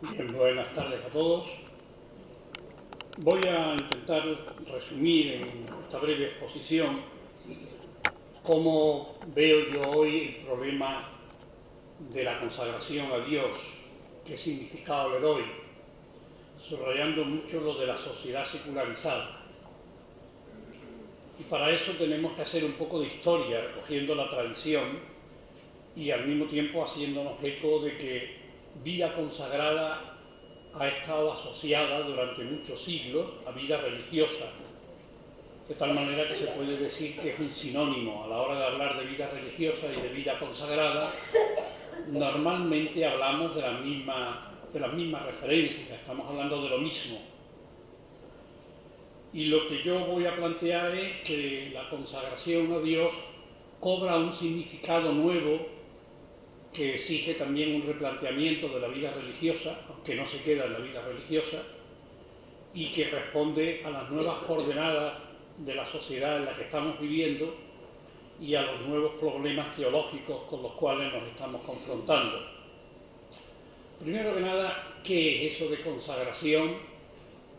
Bien, buenas tardes a todos. Voy a intentar resumir en esta breve exposición cómo veo yo hoy el problema de la consagración a Dios, qué significado le doy, subrayando mucho lo de la sociedad secularizada. Y para eso tenemos que hacer un poco de historia, recogiendo la tradición y al mismo tiempo haciéndonos eco de que vida consagrada ha estado asociada durante muchos siglos a vida religiosa, de tal manera que se puede decir que es un sinónimo. A la hora de hablar de vida religiosa y de vida consagrada, normalmente hablamos de las mismas referencias, estamos hablando de lo mismo. Y lo que yo voy a plantear es que la consagración a Dios cobra un significado nuevo que exige también un replanteamiento de la vida religiosa, aunque no se queda en la vida religiosa, y que responde a las nuevas coordenadas de la sociedad en la que estamos viviendo y a los nuevos problemas teológicos con los cuales nos estamos confrontando. Primero que nada, ¿qué es eso de consagración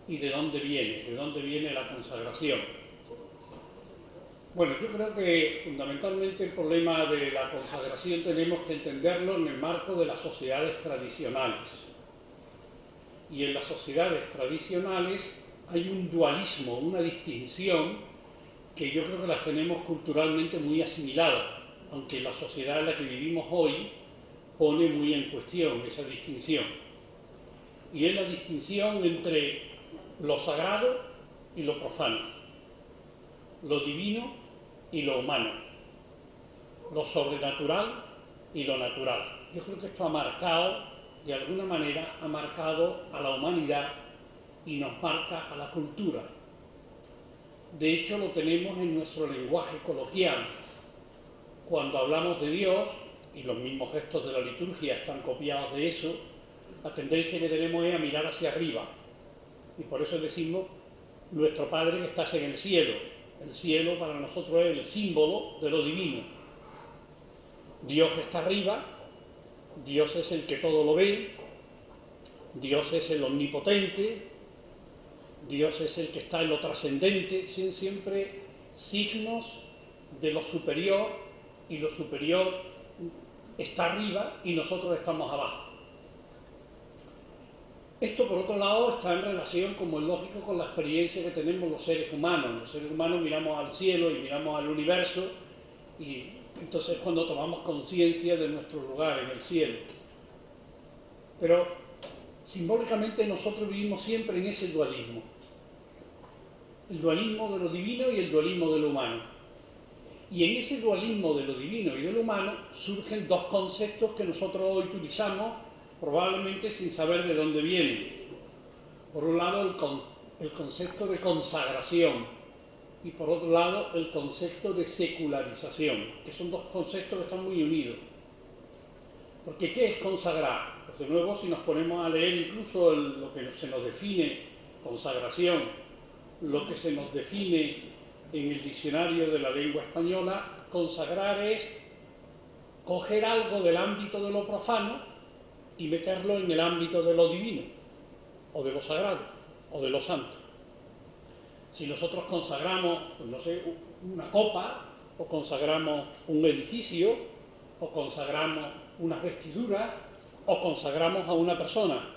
y de dónde viene? ¿De dónde viene la consagración? Bueno, yo creo que fundamentalmente el problema de la consagración tenemos que entenderlo en el marco de las sociedades tradicionales. Y en las sociedades tradicionales hay un dualismo, una distinción que yo creo que las tenemos culturalmente muy asimiladas, aunque la sociedad en la que vivimos hoy pone muy en cuestión esa distinción. Y es la distinción entre lo sagrado y lo profano, lo divino y lo humano, lo sobrenatural y lo natural. Yo creo que esto ha marcado, de alguna manera, ha marcado a la humanidad y nos marca a la cultura. De hecho, lo tenemos en nuestro lenguaje coloquial. Cuando hablamos de Dios, y los mismos gestos de la liturgia están copiados de eso, la tendencia que tenemos es a mirar hacia arriba. Y por eso decimos, nuestro Padre que estás en el cielo. El cielo para nosotros es el símbolo de lo divino. Dios está arriba, Dios es el que todo lo ve, Dios es el omnipotente, Dios es el que está en lo trascendente, siempre signos de lo superior, y lo superior está arriba y nosotros estamos abajo. Esto, por otro lado, está en relación, como es lógico, con la experiencia que tenemos los seres humanos. Los seres humanos miramos al cielo y miramos al universo, y entonces cuando tomamos conciencia de nuestro lugar en el cielo. Pero simbólicamente nosotros vivimos siempre en ese dualismo. El dualismo de lo divino y el dualismo de lo humano. Y en ese dualismo de lo divino y de lo humano surgen dos conceptos que nosotros hoy utilizamos probablemente sin saber de dónde vienen. Por un lado, el concepto de consagración, y por otro lado, el concepto de secularización, que son dos conceptos que están muy unidos. Porque ¿qué es consagrar? Pues de nuevo, si nos ponemos a leer incluso lo que se nos define consagración, lo que se nos define en el diccionario de la lengua española, consagrar es coger algo del ámbito de lo profano y meterlo en el ámbito de lo divino, o de lo sagrado, o de lo santo. Si nosotros consagramos, pues no sé, una copa, o consagramos un edificio, o consagramos unas vestiduras, o consagramos a una persona,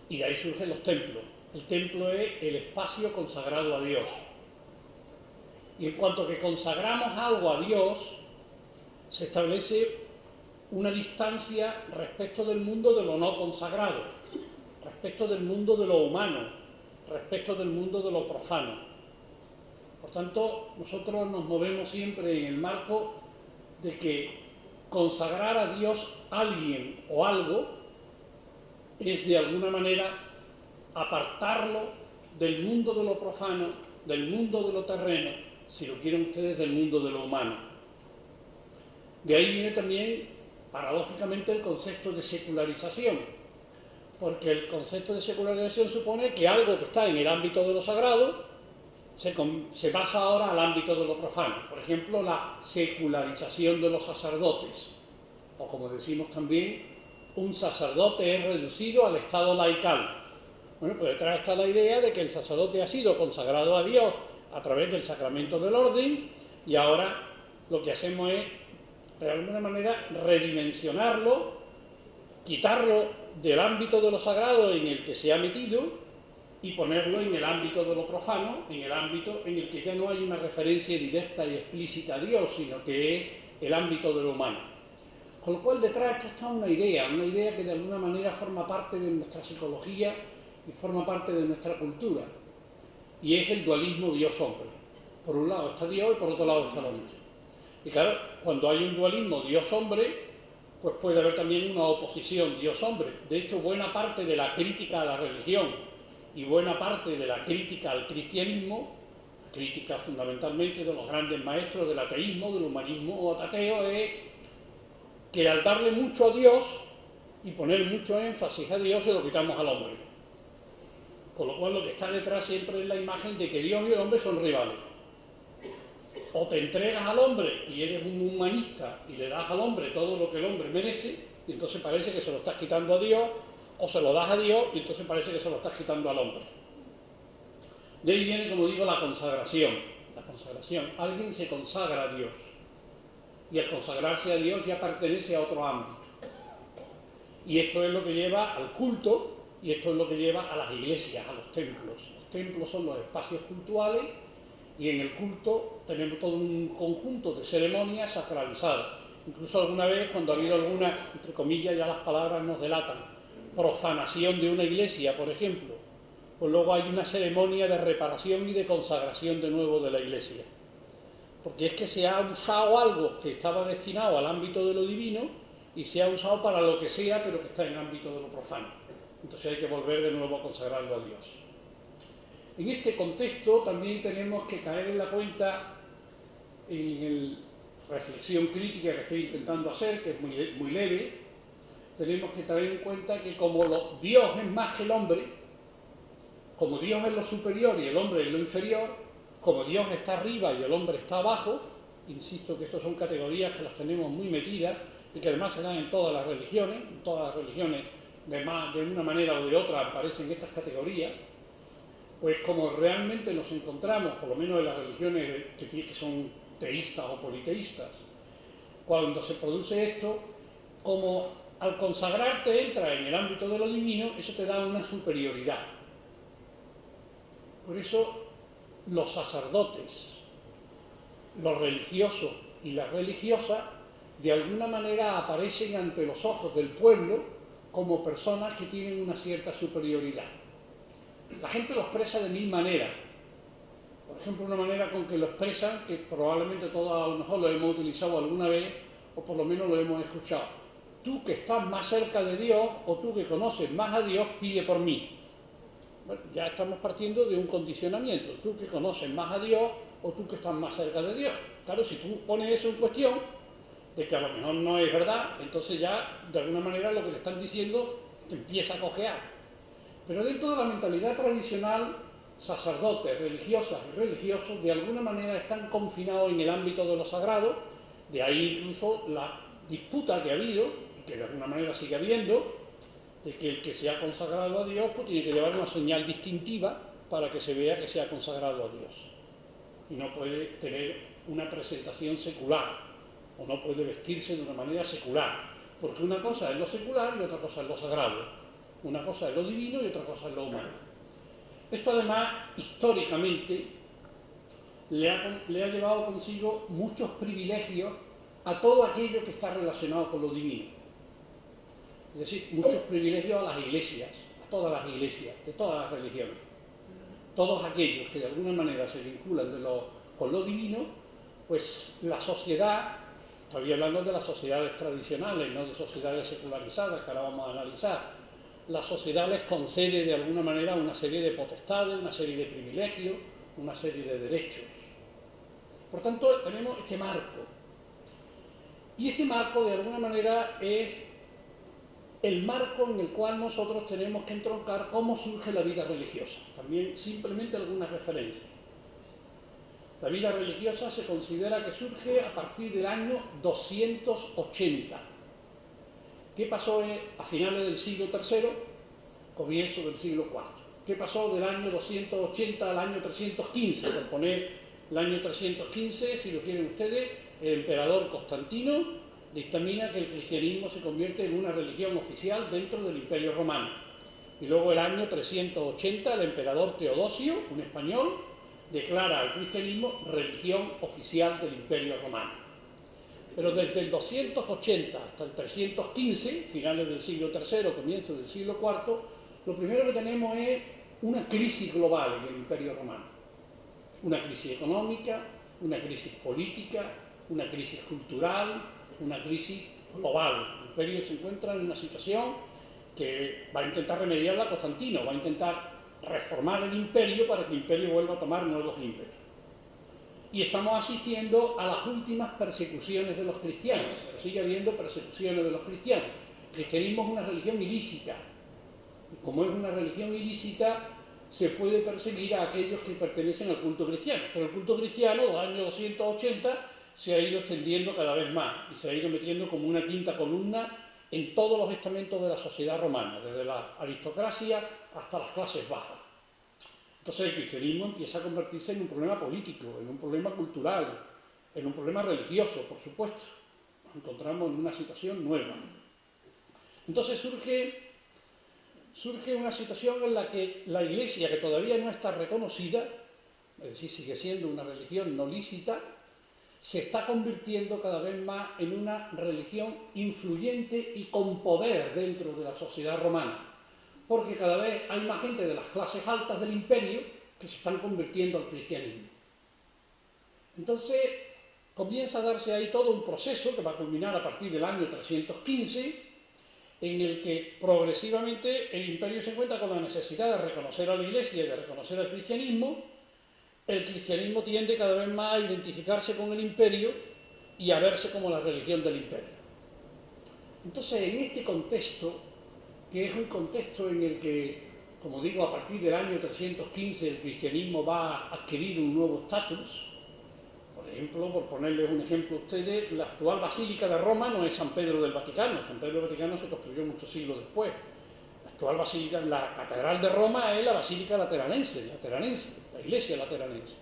y de ahí surgen los templos. El templo es el espacio consagrado a Dios. Y en cuanto que consagramos algo a Dios, se establece una distancia respecto del mundo de lo no consagrado, respecto del mundo de lo humano, respecto del mundo de lo profano. Por tanto, nosotros nos movemos siempre en el marco de que consagrar a Dios a alguien o algo es de alguna manera apartarlo del mundo de lo profano, del mundo de lo terreno, si lo quieren ustedes, del mundo de lo humano. De ahí viene también, paradójicamente, el concepto de secularización, porque el concepto de secularización supone que algo que está en el ámbito de lo sagrado se pasa ahora al ámbito de lo profano. Por ejemplo, la secularización de los sacerdotes, o como decimos también, un sacerdote es reducido al estado laical. Bueno, pues detrás está la idea de que el sacerdote ha sido consagrado a Dios a través del sacramento del orden y ahora lo que hacemos es, de alguna manera, redimensionarlo, quitarlo del ámbito de lo sagrado en el que se ha metido y ponerlo en el ámbito de lo profano, en el ámbito en el que ya no hay una referencia directa y explícita a Dios, sino que es el ámbito de lo humano. Con lo cual detrás está una idea que de alguna manera forma parte de nuestra psicología y forma parte de nuestra cultura, y es el dualismo Dios-hombre. Por un lado está Dios y por otro lado está el hombre. Y claro, cuando hay un dualismo Dios-hombre, pues puede haber también una oposición Dios-hombre. De hecho, buena parte de la crítica a la religión y buena parte de la crítica al cristianismo, crítica fundamentalmente de los grandes maestros del ateísmo, del humanismo o ateo, es que al darle mucho a Dios y poner mucho énfasis a Dios se lo quitamos al hombre. Con lo cual lo que está detrás siempre es la imagen de que Dios y el hombre son rivales. O te entregas al hombre y eres un humanista y le das al hombre todo lo que el hombre merece, y entonces parece que se lo estás quitando a Dios, o se lo das a Dios y entonces parece que se lo estás quitando al hombre. De ahí viene, como digo, la consagración. La consagración. Alguien se consagra a Dios. Y al consagrarse a Dios ya pertenece a otro ámbito. Y esto es lo que lleva al culto, y esto es lo que lleva a las iglesias, a los templos. Los templos son los espacios cultuales, y en el culto tenemos todo un conjunto de ceremonias sacralizadas. Incluso alguna vez, cuando ha habido alguna, entre comillas, ya las palabras nos delatan, profanación de una iglesia, por ejemplo, pues luego hay una ceremonia de reparación y de consagración de nuevo de la iglesia. Porque es que se ha usado algo que estaba destinado al ámbito de lo divino y se ha usado para lo que sea, pero que está en el ámbito de lo profano. Entonces hay que volver de nuevo a consagrarlo a Dios. En este contexto también tenemos que caer en la cuenta, en la reflexión crítica que estoy intentando hacer, que es muy leve, tenemos que tener en cuenta que como Dios es más que el hombre, como Dios es lo superior y el hombre es lo inferior, como Dios está arriba y el hombre está abajo, insisto que estas son categorías que las tenemos muy metidas y que además se dan en todas las religiones de una manera o de otra aparecen estas categorías, pues como realmente nos encontramos, por lo menos en las religiones que son teístas o politeístas, cuando se produce esto, como al consagrarte entra en el ámbito de lo divino, eso te da una superioridad. Por eso los sacerdotes, los religiosos y las religiosas, de alguna manera aparecen ante los ojos del pueblo como personas que tienen una cierta superioridad. La gente lo expresa de mil maneras. Por ejemplo, una manera con que lo expresan, que probablemente todos a lo mejor lo hemos utilizado alguna vez, o por lo menos lo hemos escuchado. Tú que estás más cerca de Dios, o tú que conoces más a Dios, pide por mí. Bueno, ya estamos partiendo de un condicionamiento. Tú que conoces más a Dios, o tú que estás más cerca de Dios. Claro, si tú pones eso en cuestión, de que a lo mejor no es verdad, entonces ya, de alguna manera, lo que te están diciendo te empieza a cojear. Pero dentro de la mentalidad tradicional, sacerdotes, religiosas y religiosos, de alguna manera están confinados en el ámbito de lo sagrado, de ahí incluso la disputa que ha habido, y que de alguna manera sigue habiendo, de que el que se ha consagrado a Dios pues tiene que llevar una señal distintiva para que se vea que se ha consagrado a Dios. Y no puede tener una presentación secular, o no puede vestirse de una manera secular, porque una cosa es lo secular y otra cosa es lo sagrado. Una cosa es lo divino y otra cosa es lo humano. Esto además, históricamente, le ha llevado consigo muchos privilegios a todo aquello que está relacionado con lo divino. Es decir, muchos privilegios a las iglesias, a todas las iglesias, de todas las religiones. Todos aquellos que de alguna manera se vinculan con lo divino, pues la sociedad, estoy hablando de las sociedades tradicionales, no de sociedades secularizadas, que ahora vamos a analizar, la sociedad les concede de alguna manera una serie de potestades, una serie de privilegios, una serie de derechos. Por tanto, tenemos este marco. Y este marco, de alguna manera, es el marco en el cual nosotros tenemos que entroncar cómo surge la vida religiosa. También simplemente algunas referencias. La vida religiosa se considera que surge a partir del año 280. ¿Qué pasó a finales del siglo III, comienzo del siglo IV? ¿Qué pasó del año 280 al año 315? Por poner el año 315, si lo quieren ustedes, el emperador Constantino dictamina que el cristianismo se convierte en una religión oficial dentro del Imperio Romano. Y luego el año 380, el emperador Teodosio, un español, declara al cristianismo religión oficial del Imperio Romano. Pero desde el 280 hasta el 315, finales del siglo III, comienzo del siglo IV, lo primero que tenemos es una crisis global en el Imperio Romano. Una crisis económica, una crisis política, una crisis cultural, una crisis global. El imperio se encuentra en una situación que va a intentar remediarla Constantino, va a intentar reformar el imperio para que el imperio vuelva a tomar nuevos ímpetus. Y estamos asistiendo a las últimas persecuciones de los cristianos, pero sigue habiendo persecuciones de los cristianos. El cristianismo es una religión ilícita, y como es una religión ilícita, se puede perseguir a aquellos que pertenecen al culto cristiano, pero el culto cristiano, los años 280, se ha ido extendiendo cada vez más y se ha ido metiendo como una quinta columna en todos los estamentos de la sociedad romana, desde la aristocracia hasta las clases bajas. Entonces el cristianismo empieza a convertirse en un problema político, en un problema cultural, en un problema religioso, por supuesto. Nos encontramos en una situación nueva. Entonces surge una situación en la que la Iglesia, que todavía no está reconocida, es decir, sigue siendo una religión no lícita, se está convirtiendo cada vez más en una religión influyente y con poder dentro de la sociedad romana, porque cada vez hay más gente de las clases altas del imperio que se están convirtiendo al cristianismo. Entonces comienza a darse ahí todo un proceso que va a culminar a partir del año 315, en el que progresivamente el imperio se encuentra con la necesidad de reconocer a la Iglesia y de reconocer al cristianismo. El cristianismo tiende cada vez más a identificarse con el imperio y a verse como la religión del imperio. Entonces, en este contexto, que es un contexto en el que, como digo, a partir del año 315 el cristianismo va a adquirir un nuevo estatus. Por ejemplo, por ponerles un ejemplo a ustedes, la actual Basílica de Roma no es San Pedro del Vaticano. San Pedro del Vaticano se construyó muchos siglos después. La actual Basílica, la Catedral de Roma es la Basílica Lateranense, la Iglesia Lateranense.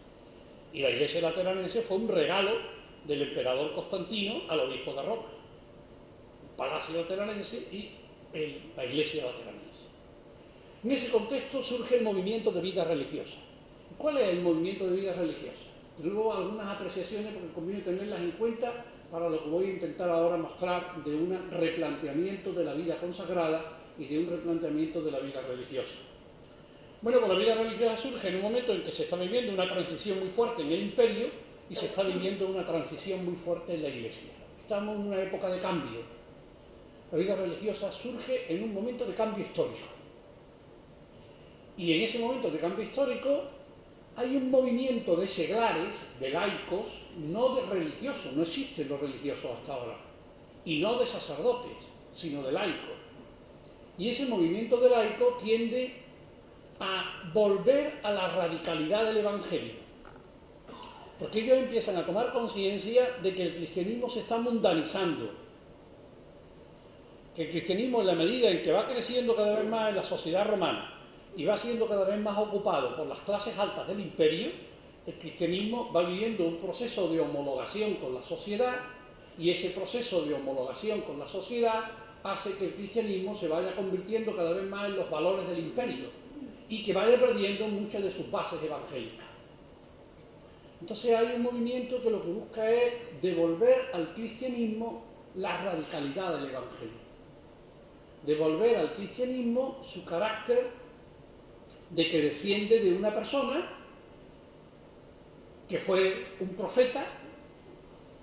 Y la Iglesia Lateranense fue un regalo del emperador Constantino al obispo de Roma. El Palacio Lateranense y la Iglesia Lateranense. En ese contexto surge el movimiento de vida religiosa. ¿Cuál es el movimiento de vida religiosa? Luego algunas apreciaciones porque conviene tenerlas en cuenta para lo que voy a intentar ahora mostrar de un replanteamiento de la vida consagrada y de un replanteamiento de la vida religiosa. Bueno, pues la vida religiosa surge en un momento en que se está viviendo una transición muy fuerte en el imperio y se está viviendo una transición muy fuerte en la Iglesia. Estamos en una época de cambio. La vida religiosa surge en un momento de cambio histórico. Y en ese momento de cambio histórico hay un movimiento de seglares, de laicos, no de religiosos, no existen los religiosos hasta ahora, y no de sacerdotes, sino de laicos. Y ese movimiento de laicos tiende a volver a la radicalidad del Evangelio, porque ellos empiezan a tomar conciencia de que el cristianismo se está mundanizando, que el cristianismo, en la medida en que va creciendo cada vez más en la sociedad romana y va siendo cada vez más ocupado por las clases altas del imperio, el cristianismo va viviendo un proceso de homologación con la sociedad, y ese proceso de homologación con la sociedad hace que el cristianismo se vaya convirtiendo cada vez más en los valores del imperio y que vaya perdiendo muchas de sus bases evangélicas. Entonces hay un movimiento que lo que busca es devolver al cristianismo la radicalidad del evangelio, devolver al cristianismo su carácter de que desciende de una persona que fue un profeta,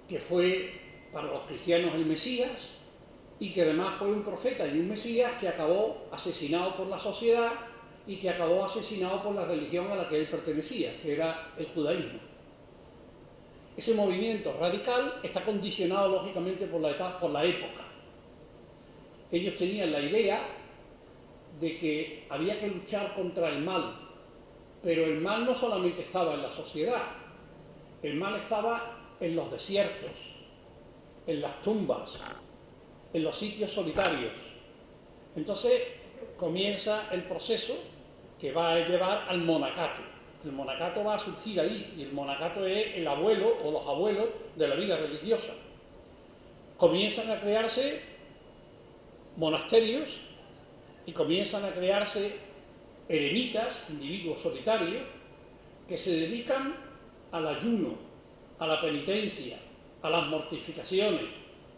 que fue para los cristianos el Mesías, y que además fue un profeta y un Mesías que acabó asesinado por la sociedad y que acabó asesinado por la religión a la que él pertenecía, que era el judaísmo. Ese movimiento radical está condicionado lógicamente por la época. Ellos tenían la idea de que había que luchar contra el mal, pero el mal no solamente estaba en la sociedad, el mal estaba en los desiertos, en las tumbas, en los sitios solitarios. Entonces comienza el proceso que va a llevar al monacato. El monacato va a surgir ahí, y el monacato es el abuelo o los abuelos de la vida religiosa. Comienzan a crearse monasterios y comienzan a crearse eremitas, individuos solitarios, que se dedican al ayuno, a la penitencia, a las mortificaciones,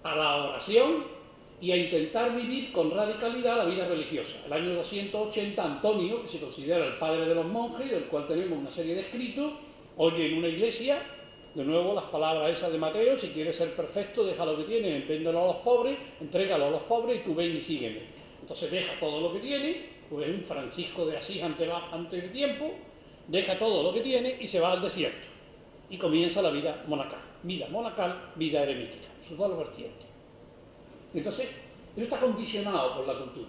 a la oración y a intentar vivir con radicalidad la vida religiosa. El año 280, Antonio, que se considera el padre de los monjes, del cual tenemos una serie de escritos, oye en una iglesia, de nuevo las palabras esas de Mateo: si quieres ser perfecto, deja lo que tienes, véndelo a los pobres, entrégalo a los pobres y tú ven y sígueme. Entonces deja todo lo que tiene, pues un Francisco de Asís antes de tiempo, deja todo lo que tiene y se va al desierto. Y comienza la vida monacal, vida eremítica, sus dos vertientes. Entonces, eso está condicionado por la cultura.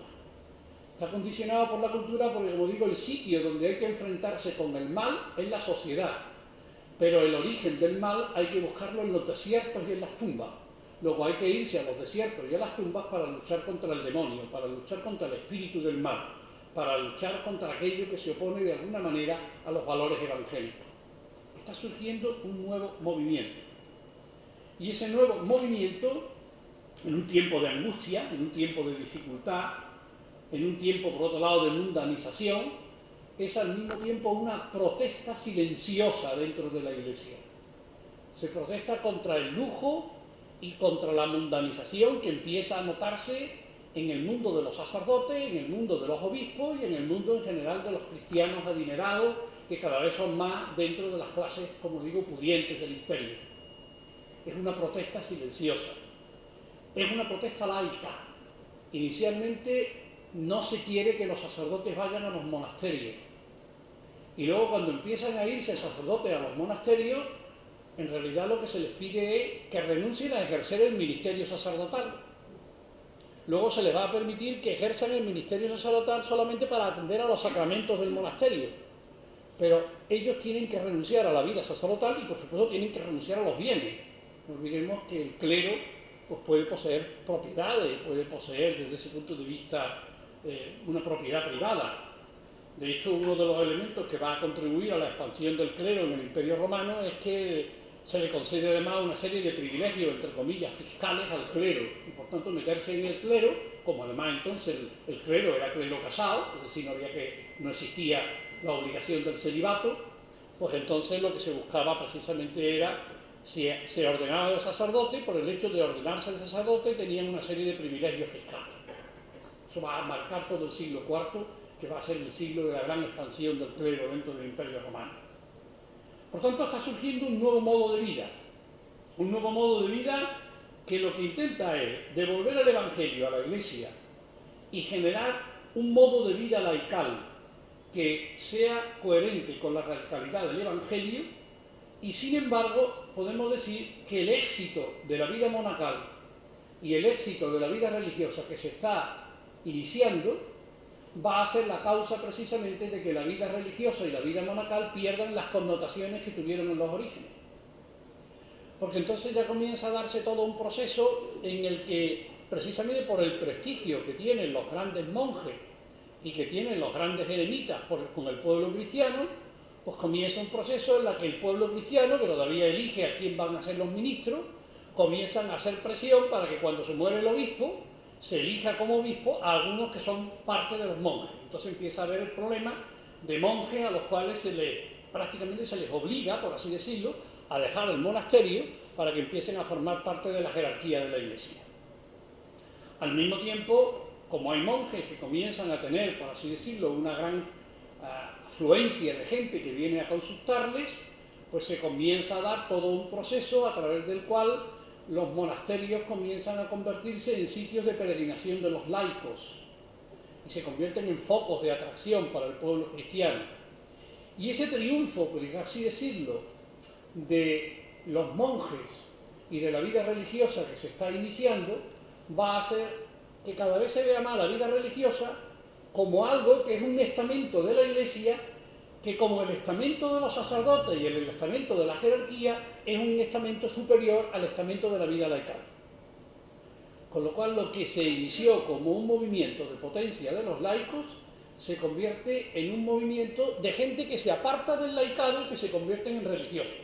Está condicionado por la cultura porque, como digo, el sitio donde hay que enfrentarse con el mal es la sociedad. Pero el origen del mal hay que buscarlo en los desiertos y en las tumbas. Luego hay que irse a los desiertos y a las tumbas para luchar contra el demonio, para luchar contra el espíritu del mal, para luchar contra aquello que se opone de alguna manera a los valores evangélicos. Está surgiendo un nuevo movimiento. Y ese nuevo movimiento, en un tiempo de angustia, en un tiempo de dificultad, en un tiempo, por otro lado, de mundanización, es al mismo tiempo una protesta silenciosa dentro de la Iglesia. Se protesta contra el lujo y contra la mundanización que empieza a notarse en el mundo de los sacerdotes, en el mundo de los obispos y en el mundo en general de los cristianos adinerados, que cada vez son más dentro de las clases, como digo, pudientes del imperio. Es una protesta silenciosa, es una protesta laica. Inicialmente no se quiere que los sacerdotes vayan a los monasterios, y luego cuando empiezan a irse sacerdotes a los monasterios, en realidad lo que se les pide es que renuncien a ejercer el ministerio sacerdotal. Luego se les va a permitir que ejerzan el ministerio sacerdotal solamente para atender a los sacramentos del monasterio. Pero ellos tienen que renunciar a la vida sacerdotal y, por supuesto, tienen que renunciar a los bienes. No olvidemos que el clero pues, puede poseer propiedades, puede poseer desde ese punto de vista una propiedad privada. De hecho, uno de los elementos que va a contribuir a la expansión del clero en el Imperio Romano es que se le concede además una serie de privilegios, entre comillas, fiscales al clero, y por tanto meterse en el clero, como además entonces el clero era clero casado, es decir, no existía la obligación del celibato, pues entonces lo que se buscaba precisamente era, si se ordenaba de sacerdote, por el hecho de ordenarse de sacerdote tenían una serie de privilegios fiscales. Eso va a marcar todo el siglo IV, que va a ser el siglo de la gran expansión del clero dentro del Imperio Romano. Por tanto, está surgiendo un nuevo modo de vida que lo que intenta es devolver el Evangelio a la Iglesia y generar un modo de vida laical que sea coherente con la radicalidad del Evangelio, y sin embargo podemos decir que el éxito de la vida monacal y el éxito de la vida religiosa que se está iniciando va a ser la causa precisamente de que la vida religiosa y la vida monacal pierdan las connotaciones que tuvieron en los orígenes. Porque entonces ya comienza a darse todo un proceso en el que, precisamente por el prestigio que tienen los grandes monjes y que tienen los grandes eremitas con el pueblo cristiano, pues comienza un proceso en el que el pueblo cristiano, que todavía elige a quién van a ser los ministros, comienzan a hacer presión para que cuando se muere el obispo, se elija como obispo a algunos que son parte de los monjes. Entonces empieza a haber el problema de monjes a los cuales prácticamente se les obliga, por así decirlo, a dejar el monasterio para que empiecen a formar parte de la jerarquía de la Iglesia. Al mismo tiempo, como hay monjes que comienzan a tener, por así decirlo, una gran afluencia de gente que viene a consultarles, pues se comienza a dar todo un proceso a través del cual los monasterios comienzan a convertirse en sitios de peregrinación de los laicos y se convierten en focos de atracción para el pueblo cristiano. Y ese triunfo, por así decirlo, de los monjes y de la vida religiosa que se está iniciando, va a hacer que cada vez se vea más la vida religiosa como algo que es un estamento de la Iglesia, que como el estamento de los sacerdotes y el estamento de la jerarquía es un estamento superior al estamento de la vida laical. Con lo cual lo que se inició como un movimiento de potencia de los laicos se convierte en un movimiento de gente que se aparta del laicado y que se convierten en religiosos.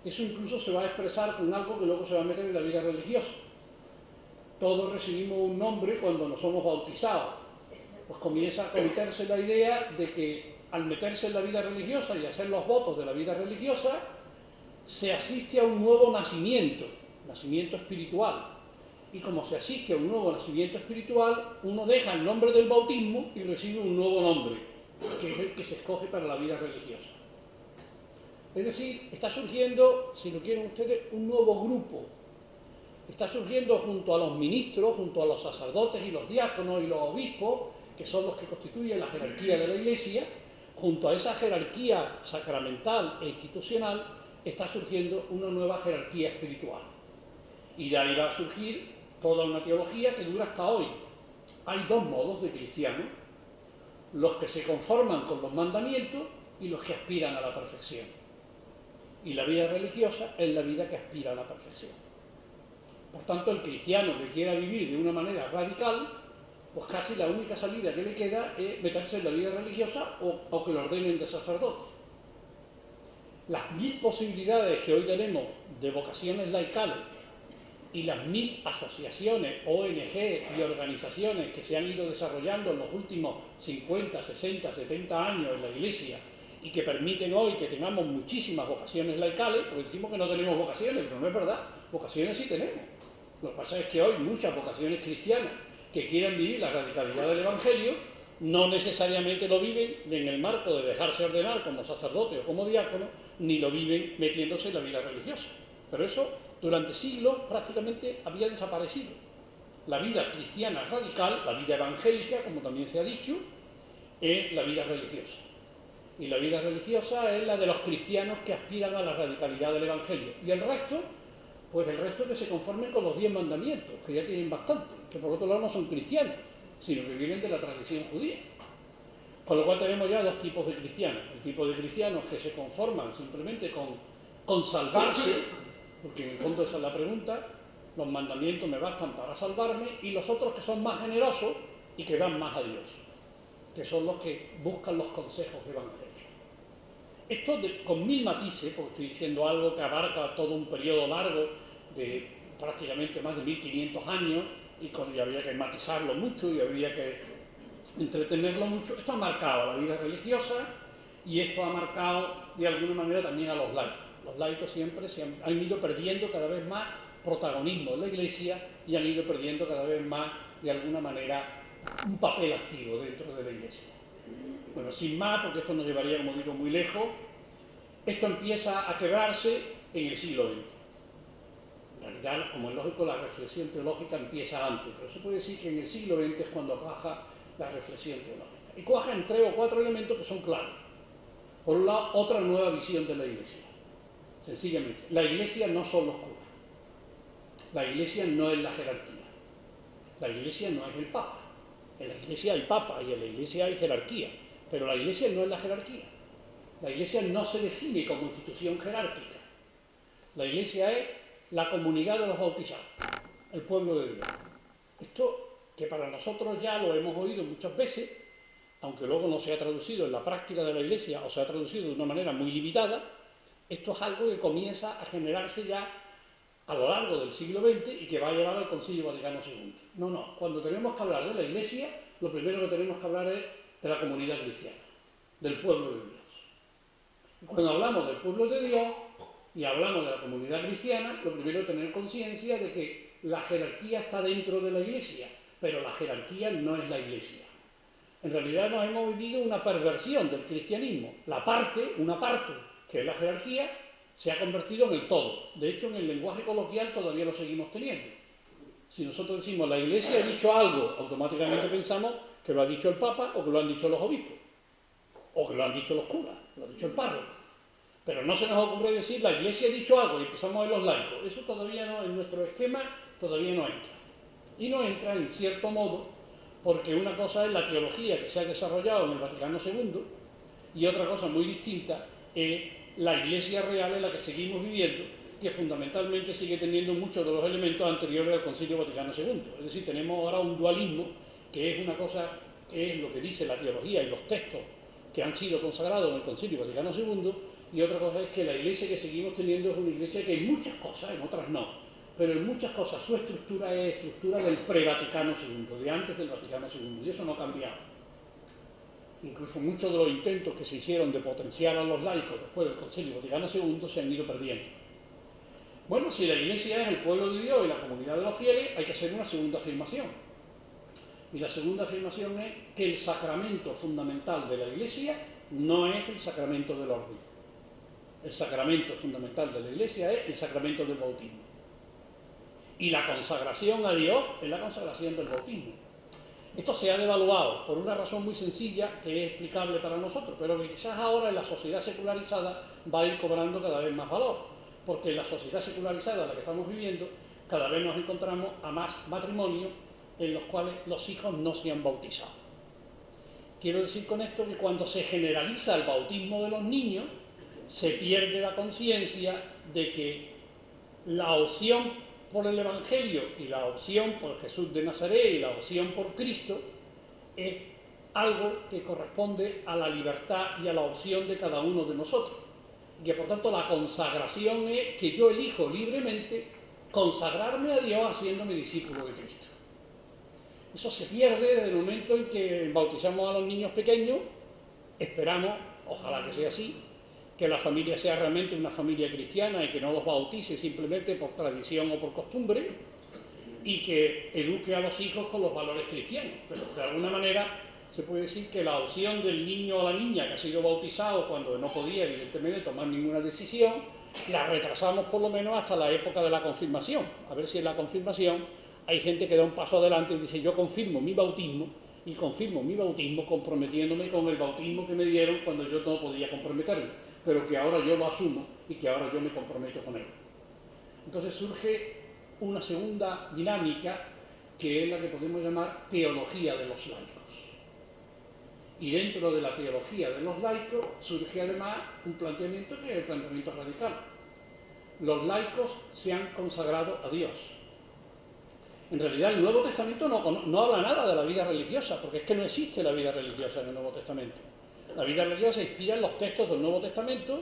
Eso incluso se va a expresar con algo que luego se va a meter en la vida religiosa. Todos recibimos un nombre cuando nos somos bautizados. Pues comienza a meterse la idea de que al meterse en la vida religiosa y hacer los votos de la vida religiosa, se asiste a un nuevo nacimiento espiritual. Y como se asiste a un nuevo nacimiento espiritual, uno deja el nombre del bautismo y recibe un nuevo nombre, que es el que se escoge para la vida religiosa. Es decir, está surgiendo, si lo quieren ustedes, un nuevo grupo. Está surgiendo junto a los ministros, junto a los sacerdotes y los diáconos y los obispos, que son los que constituyen la jerarquía de la Iglesia, junto a esa jerarquía sacramental e institucional, está surgiendo una nueva jerarquía espiritual. Y de ahí va a surgir toda una teología que dura hasta hoy. Hay dos modos de cristianos: los que se conforman con los mandamientos y los que aspiran a la perfección. Y la vida religiosa es la vida que aspira a la perfección. Por tanto, el cristiano que quiera vivir de una manera radical, pues casi la única salida que le queda es meterse en la vida religiosa o que lo ordenen de sacerdote. Las 1000 posibilidades que hoy tenemos de vocaciones laicales y las 1000 asociaciones, ONG y organizaciones que se han ido desarrollando en los últimos 50, 60, 70 años en la Iglesia y que permiten hoy que tengamos muchísimas vocaciones laicales, porque decimos que no tenemos vocaciones, pero no es verdad, vocaciones sí tenemos. Lo que pasa es que hoy muchas vocaciones cristianas que quieran vivir la radicalidad del Evangelio no necesariamente lo viven en el marco de dejarse ordenar como sacerdote o como diácono, ni lo viven metiéndose en la vida religiosa. Pero eso durante siglos prácticamente había desaparecido. La vida cristiana radical, la vida evangélica, como también se ha dicho, es la vida religiosa. Y la vida religiosa es la de los cristianos que aspiran a la radicalidad del Evangelio. Y el resto, pues el resto que se conformen con los 10 mandamientos, que ya tienen bastante, que por otro lado no son cristianos, sino que vienen de la tradición judía. Con lo cual tenemos ya dos tipos de cristianos. El tipo de cristianos que se conforman simplemente con salvarse, porque en el fondo esa es la pregunta, los mandamientos me bastan para salvarme, y los otros que son más generosos y que dan más a Dios, que son los que buscan los consejos evangélicos. Esto con 1000 matices, porque estoy diciendo algo que abarca todo un periodo largo de prácticamente más de 1500 años, y habría que matizarlo mucho y habría que entretenerlo mucho. Esto ha marcado la vida religiosa y esto ha marcado de alguna manera también a los laicos. Los laicos siempre han ido perdiendo cada vez más protagonismo en la Iglesia y han ido perdiendo cada vez más, de alguna manera, un papel activo dentro de la Iglesia. Bueno, sin más, porque esto nos llevaría, como digo, muy lejos, esto empieza a quebrarse en el siglo XX. En realidad, como es lógico, la reflexión teológica empieza antes, pero se puede decir que en el siglo XX es cuando cuaja la reflexión teológica. Y cuaja en 3 o 4 elementos que son claros. Por un lado, otra nueva visión de la Iglesia. Sencillamente, la Iglesia no son los curas. La Iglesia no es la jerarquía. La Iglesia no es el Papa. En la Iglesia hay Papa y en la Iglesia hay jerarquía, pero la Iglesia no es la jerarquía. La Iglesia no se define como institución jerárquica. La Iglesia es la comunidad de los bautizados, el pueblo de Dios. Esto que para nosotros ya lo hemos oído muchas veces, aunque luego no se ha traducido en la práctica de la Iglesia o se ha traducido de una manera muy limitada, esto es algo que comienza a generarse ya a lo largo del siglo XX y que va a llevar al Concilio Vaticano II. No, cuando tenemos que hablar de la Iglesia, lo primero que tenemos que hablar es de la comunidad cristiana, del pueblo de Dios. Y cuando hablamos del pueblo de Dios y hablamos de la comunidad cristiana, lo primero es tener conciencia de que la jerarquía está dentro de la Iglesia, pero la jerarquía no es la Iglesia. En realidad nos hemos vivido una perversión del cristianismo. Una parte, que es la jerarquía, se ha convertido en el todo. De hecho, en el lenguaje coloquial todavía lo seguimos teniendo. Si nosotros decimos la Iglesia ha dicho algo, automáticamente pensamos que lo ha dicho el Papa o que lo han dicho los obispos, o que lo han dicho los curas, lo ha dicho el párroco. Pero no se nos ocurre decir la Iglesia ha dicho algo y empezamos a ver los laicos. Eso todavía no, en nuestro esquema, todavía no entra. Y no entra en cierto modo porque una cosa es la teología que se ha desarrollado en el Vaticano II y otra cosa muy distinta es la Iglesia real en la que seguimos viviendo, que fundamentalmente sigue teniendo muchos de los elementos anteriores al Concilio Vaticano II. Es decir, tenemos ahora un dualismo, que es una cosa, que es lo que dice la teología y los textos que han sido consagrados en el Concilio Vaticano II, y otra cosa es que la iglesia que seguimos teniendo es una iglesia que en muchas cosas, en otras no, pero en muchas cosas su estructura es estructura del pre-Vaticano II, de antes del Vaticano II, y eso no ha cambiado. Incluso muchos de los intentos que se hicieron de potenciar a los laicos después del Concilio Vaticano II se han ido perdiendo. Bueno, si la Iglesia es el pueblo de Dios y la comunidad de los fieles, hay que hacer una segunda afirmación. Y la segunda afirmación es que el sacramento fundamental de la Iglesia no es el sacramento del orden. El sacramento fundamental de la Iglesia es el sacramento del bautismo. Y la consagración a Dios es la consagración del bautismo. Esto se ha devaluado por una razón muy sencilla que es explicable para nosotros, pero que quizás ahora en la sociedad secularizada va a ir cobrando cada vez más valor, porque en la sociedad secularizada en la que estamos viviendo, cada vez nos encontramos a más matrimonios en los cuales los hijos no se han bautizado. Quiero decir con esto que cuando se generaliza el bautismo de los niños, se pierde la conciencia de que la opción por el Evangelio y la opción por Jesús de Nazaret y la opción por Cristo es algo que corresponde a la libertad y a la opción de cada uno de nosotros. Y que por tanto la consagración es que yo elijo libremente consagrarme a Dios haciéndome discípulo de Cristo. Eso se pierde desde el momento en que bautizamos a los niños pequeños. Esperamos, ojalá que sea así, que la familia sea realmente una familia cristiana y que no los bautice simplemente por tradición o por costumbre, y que eduque a los hijos con los valores cristianos. Pero de alguna manera se puede decir que la opción del niño o la niña que ha sido bautizado cuando no podía evidentemente tomar ninguna decisión, la retrasamos por lo menos hasta la época de la confirmación. A ver si en la confirmación hay gente que da un paso adelante y dice: yo confirmo mi bautismo, y confirmo mi bautismo comprometiéndome con el bautismo que me dieron cuando yo no podía comprometerme, pero que ahora yo lo asumo y que ahora yo me comprometo con él. Entonces surge una segunda dinámica, que es la que podemos llamar teología de los laicos. Y dentro de la teología de los laicos surge además un planteamiento que es el planteamiento radical. Los laicos se han consagrado a Dios. En realidad el Nuevo Testamento no habla nada de la vida religiosa, porque es que no existe la vida religiosa en el Nuevo Testamento. La vida religiosa se inspira en los textos del Nuevo Testamento,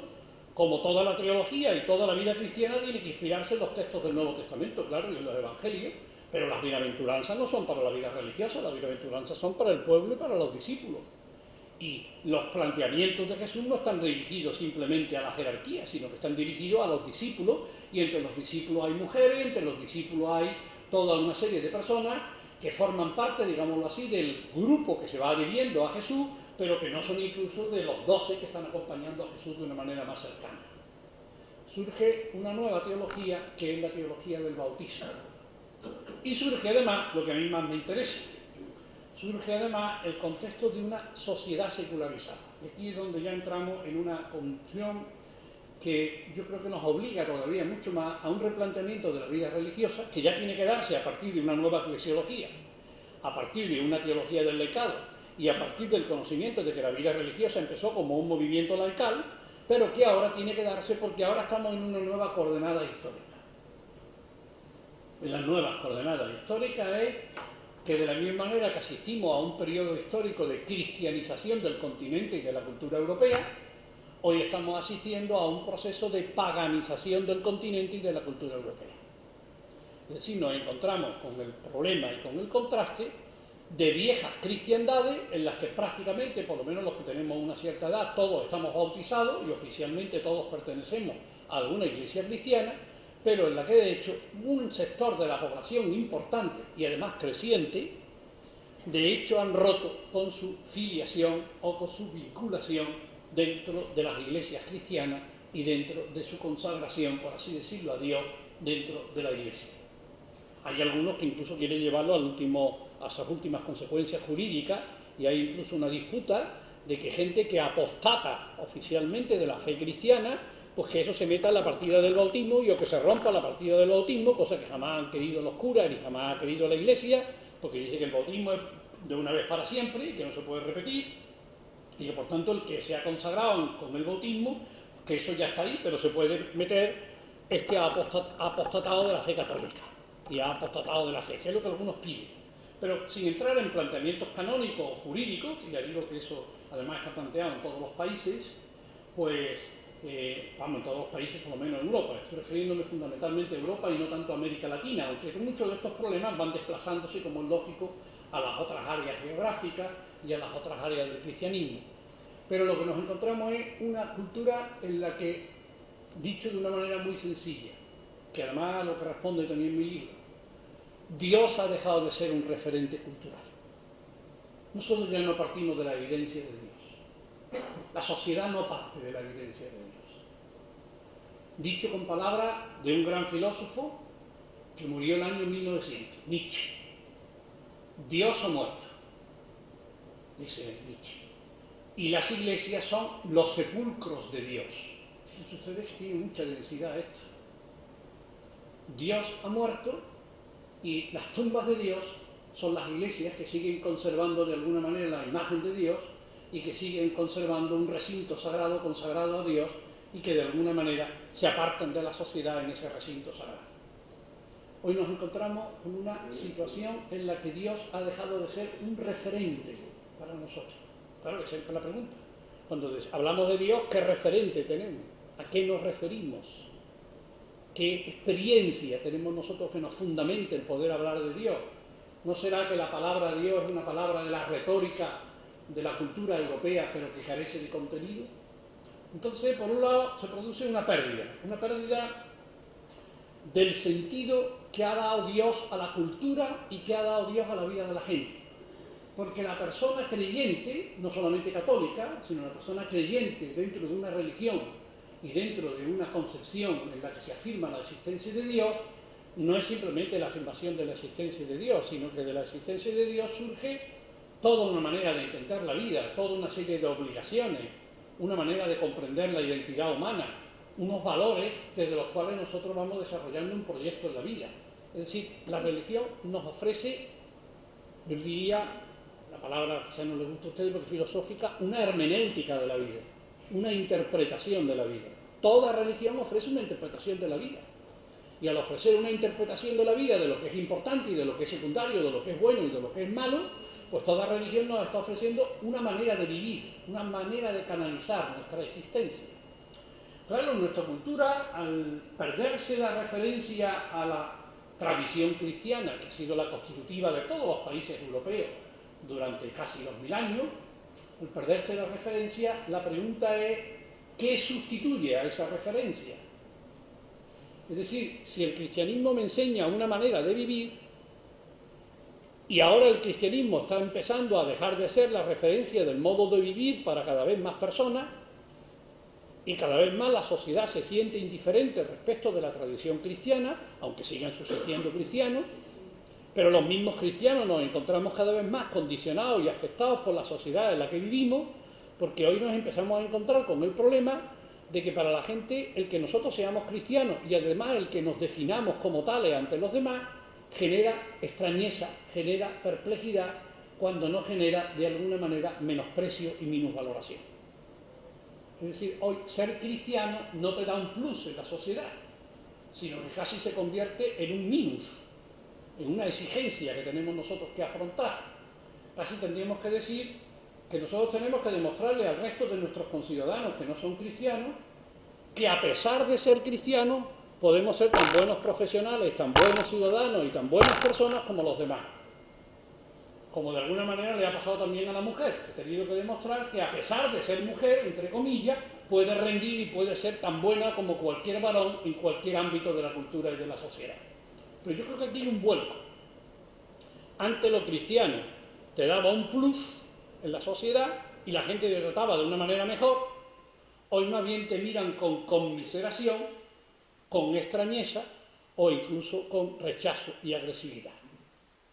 como toda la teología y toda la vida cristiana tiene que inspirarse en los textos del Nuevo Testamento, claro, y en los evangelios, pero las bienaventuranzas no son para la vida religiosa, las bienaventuranzas son para el pueblo y para los discípulos. Y los planteamientos de Jesús no están dirigidos simplemente a la jerarquía, sino que están dirigidos a los discípulos, y entre los discípulos hay mujeres, entre los discípulos hay toda una serie de personas que forman parte, digámoslo así, del grupo que se va adhiriendo a Jesús, pero que no son incluso de los 12 que están acompañando a Jesús de una manera más cercana. Surge una nueva teología, que es la teología del bautismo. Y surge además, lo que a mí más me interesa, surge además el contexto de una sociedad secularizada. Y aquí es donde ya entramos en una condición que yo creo que nos obliga todavía mucho más a un replanteamiento de la vida religiosa, que ya tiene que darse a partir de una nueva eclesiología, a partir de una teología del laicado, y a partir del conocimiento de que la vida religiosa empezó como un movimiento laical, pero que ahora tiene que darse porque ahora estamos en una nueva coordenada histórica. La nueva coordenada histórica es que de la misma manera que asistimos a un periodo histórico de cristianización del continente y de la cultura europea, hoy estamos asistiendo a un proceso de paganización del continente y de la cultura europea. Es decir, nos encontramos con el problema y con el contraste de viejas cristiandades en las que prácticamente, por lo menos los que tenemos una cierta edad, todos estamos bautizados y oficialmente todos pertenecemos a alguna iglesia cristiana, pero en la que de hecho un sector de la población importante y además creciente, de hecho han roto con su filiación o con su vinculación dentro de las iglesias cristianas y dentro de su consagración, por así decirlo, a Dios dentro de la iglesia. Hay algunos que incluso quieren llevarlo a sus últimas consecuencias jurídicas, y hay incluso una disputa de que gente que apostata oficialmente de la fe cristiana, pues que eso se meta en la partida del bautismo y o que se rompa la partida del bautismo, cosa que jamás han querido los curas ni jamás ha querido la iglesia, porque dice que el bautismo es de una vez para siempre y que no se puede repetir, y que por tanto el que se ha consagrado con el bautismo, que eso ya está ahí, pero se puede meter este ha apostatado de la fe católica y ha apostatado de la fe, que es lo que algunos piden. Pero sin entrar en planteamientos canónicos o jurídicos, y ya digo que eso además está planteado en todos los países, pues, en todos los países, por lo menos en Europa, estoy refiriéndome fundamentalmente a Europa y no tanto a América Latina, aunque muchos de estos problemas van desplazándose, como es lógico, a las otras áreas geográficas y a las otras áreas del cristianismo. Pero lo que nos encontramos es una cultura en la que, dicho de una manera muy sencilla, que además a lo que responde también mi libro, Dios ha dejado de ser un referente cultural. Nosotros ya no partimos de la evidencia de Dios. La sociedad no parte de la evidencia de Dios. Dicho con palabras de un gran filósofo que murió el año 1900, Nietzsche. Dios ha muerto, dice Nietzsche. Y las iglesias son los sepulcros de Dios. Fíjense ustedes, tiene mucha densidad esto. Dios ha muerto y las tumbas de Dios son las iglesias que siguen conservando de alguna manera la imagen de Dios y que siguen conservando un recinto sagrado consagrado a Dios y que de alguna manera se apartan de la sociedad en ese recinto sagrado. Hoy nos encontramos con una situación en la que Dios ha dejado de ser un referente para nosotros. Claro que siempre la pregunta. Cuando hablamos de Dios, ¿qué referente tenemos? ¿A qué nos referimos? ¿Qué experiencia tenemos nosotros que nos fundamente el poder hablar de Dios? ¿No será que la palabra Dios es una palabra de la retórica de la cultura europea, pero que carece de contenido? Entonces, por un lado, se produce una pérdida del sentido que ha dado Dios a la cultura y que ha dado Dios a la vida de la gente. Porque la persona creyente, no solamente católica, sino la persona creyente dentro de una religión y dentro de una concepción en la que se afirma la existencia de Dios, no es simplemente la afirmación de la existencia de Dios, sino que de la existencia de Dios surge toda una manera de entender la vida, toda una serie de obligaciones, una manera de comprender la identidad humana, unos valores desde los cuales nosotros vamos desarrollando un proyecto en la vida. Es decir, la religión nos ofrece, yo diría, la palabra quizá no le gusta a ustedes porque filosófica, una hermenéutica de la vida, una interpretación de la vida. Toda religión ofrece una interpretación de la vida. Y al ofrecer una interpretación de la vida, de lo que es importante y de lo que es secundario, de lo que es bueno y de lo que es malo, pues toda religión nos está ofreciendo una manera de vivir, una manera de canalizar nuestra existencia. Claro, nuestra cultura, al perderse la referencia a la tradición cristiana, que ha sido la constitutiva de todos los países europeos durante casi 2000 años, al perderse la referencia, la pregunta es, ¿qué sustituye a esa referencia? Es decir, si el cristianismo me enseña una manera de vivir y ahora el cristianismo está empezando a dejar de ser la referencia del modo de vivir para cada vez más personas y cada vez más la sociedad se siente indiferente respecto de la tradición cristiana, aunque sigan subsistiendo cristianos, pero los mismos cristianos nos encontramos cada vez más condicionados y afectados por la sociedad en la que vivimos, porque hoy nos empezamos a encontrar con el problema de que para la gente el que nosotros seamos cristianos y además el que nos definamos como tales ante los demás genera extrañeza, genera perplejidad, cuando no genera de alguna manera menosprecio y minusvaloración. Es decir, hoy ser cristiano no te da un plus en la sociedad, sino que casi se convierte en un minus, en una exigencia que tenemos nosotros que afrontar. Casi tendríamos que decir que nosotros tenemos que demostrarle al resto de nuestros conciudadanos que no son cristianos, que a pesar de ser cristianos, podemos ser tan buenos profesionales, tan buenos ciudadanos y tan buenas personas como los demás. Como de alguna manera le ha pasado también a la mujer, que ha tenido que demostrar que a pesar de ser mujer, entre comillas, puede rendir y puede ser tan buena como cualquier varón en cualquier ámbito de la cultura y de la sociedad. Pero yo creo que aquí hay un vuelco. Antes lo cristiano te daba un plus en la sociedad y la gente te trataba de una manera mejor. Hoy más bien te miran con conmiseración, con extrañeza o incluso con rechazo y agresividad,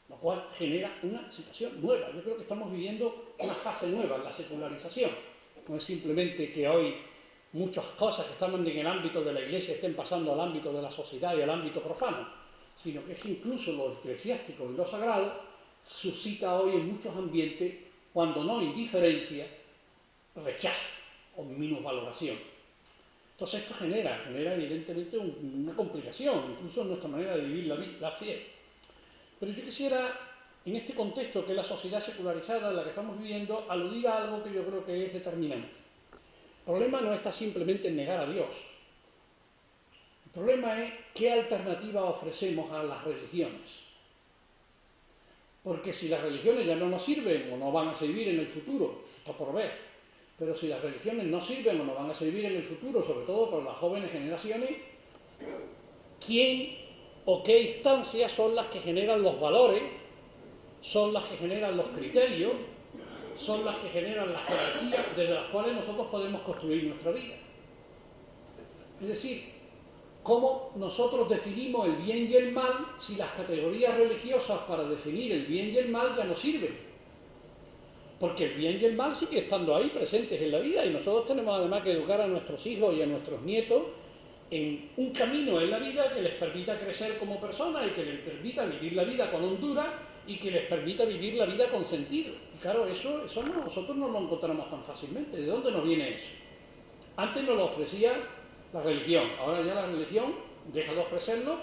lo cual genera una situación nueva. Yo creo que estamos viviendo una fase nueva, la secularización. No es simplemente que hoy muchas cosas que están en el ámbito de la Iglesia estén pasando al ámbito de la sociedad y al ámbito profano, sino que es que incluso lo eclesiástico y lo sagrado suscita hoy en muchos ambientes, cuando no indiferencia, rechazo o minusvaloración. Entonces esto genera evidentemente una complicación, incluso en nuestra manera de vivir la fe. Pero yo quisiera, en este contexto que es la sociedad secularizada en la que estamos viviendo, aludir a algo que yo creo que es determinante. El problema no está simplemente en negar a Dios. El problema es qué alternativa ofrecemos a las religiones. Porque si las religiones ya no nos sirven o no van a servir en el futuro, está por ver, pero si las religiones no sirven o no van a servir en el futuro, sobre todo para las jóvenes generaciones, ¿quién o qué instancias son las que generan los valores, son las que generan los criterios, son las que generan las jerarquías desde las cuales nosotros podemos construir nuestra vida? Es decir, ¿cómo nosotros definimos el bien y el mal si las categorías religiosas para definir el bien y el mal ya no sirven? Porque el bien y el mal siguen estando ahí presentes en la vida y nosotros tenemos además que educar a nuestros hijos y a nuestros nietos en un camino en la vida que les permita crecer como personas y que les permita vivir la vida con hondura y que les permita vivir la vida con sentido. Y claro, eso no, nosotros no lo encontramos tan fácilmente. ¿De dónde nos viene eso? Antes nos lo ofrecía la religión, ahora ya la religión deja de ofrecerlo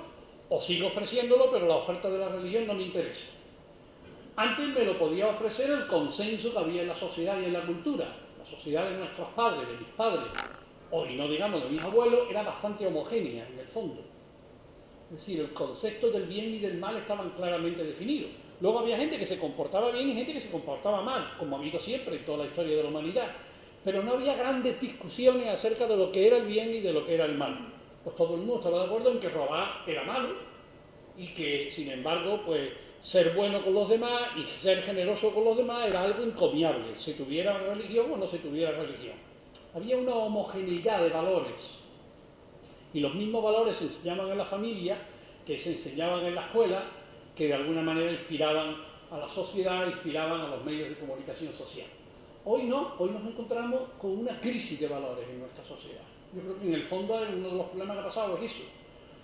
o sigue ofreciéndolo, pero la oferta de la religión no me interesa. Antes me lo podía ofrecer el consenso que había en la sociedad y en la cultura. La sociedad de nuestros padres, de mis padres, o y no digamos de mis abuelos, era bastante homogénea en el fondo. Es decir, el concepto del bien y del mal estaban claramente definidos. Luego había gente que se comportaba bien y gente que se comportaba mal, como ha habido siempre en toda la historia de la humanidad. Pero no había grandes discusiones acerca de lo que era el bien y de lo que era el mal. Pues todo el mundo estaba de acuerdo en que robar era malo y que, sin embargo, pues ser bueno con los demás y ser generoso con los demás era algo encomiable, se tuviera religión o no se tuviera religión. Había una homogeneidad de valores y los mismos valores se enseñaban en la familia, que se enseñaban en la escuela, que de alguna manera inspiraban a la sociedad, inspiraban a los medios de comunicación social. Hoy no, hoy nos encontramos con una crisis de valores en nuestra sociedad. Yo creo que en el fondo uno de los problemas que ha pasado es eso.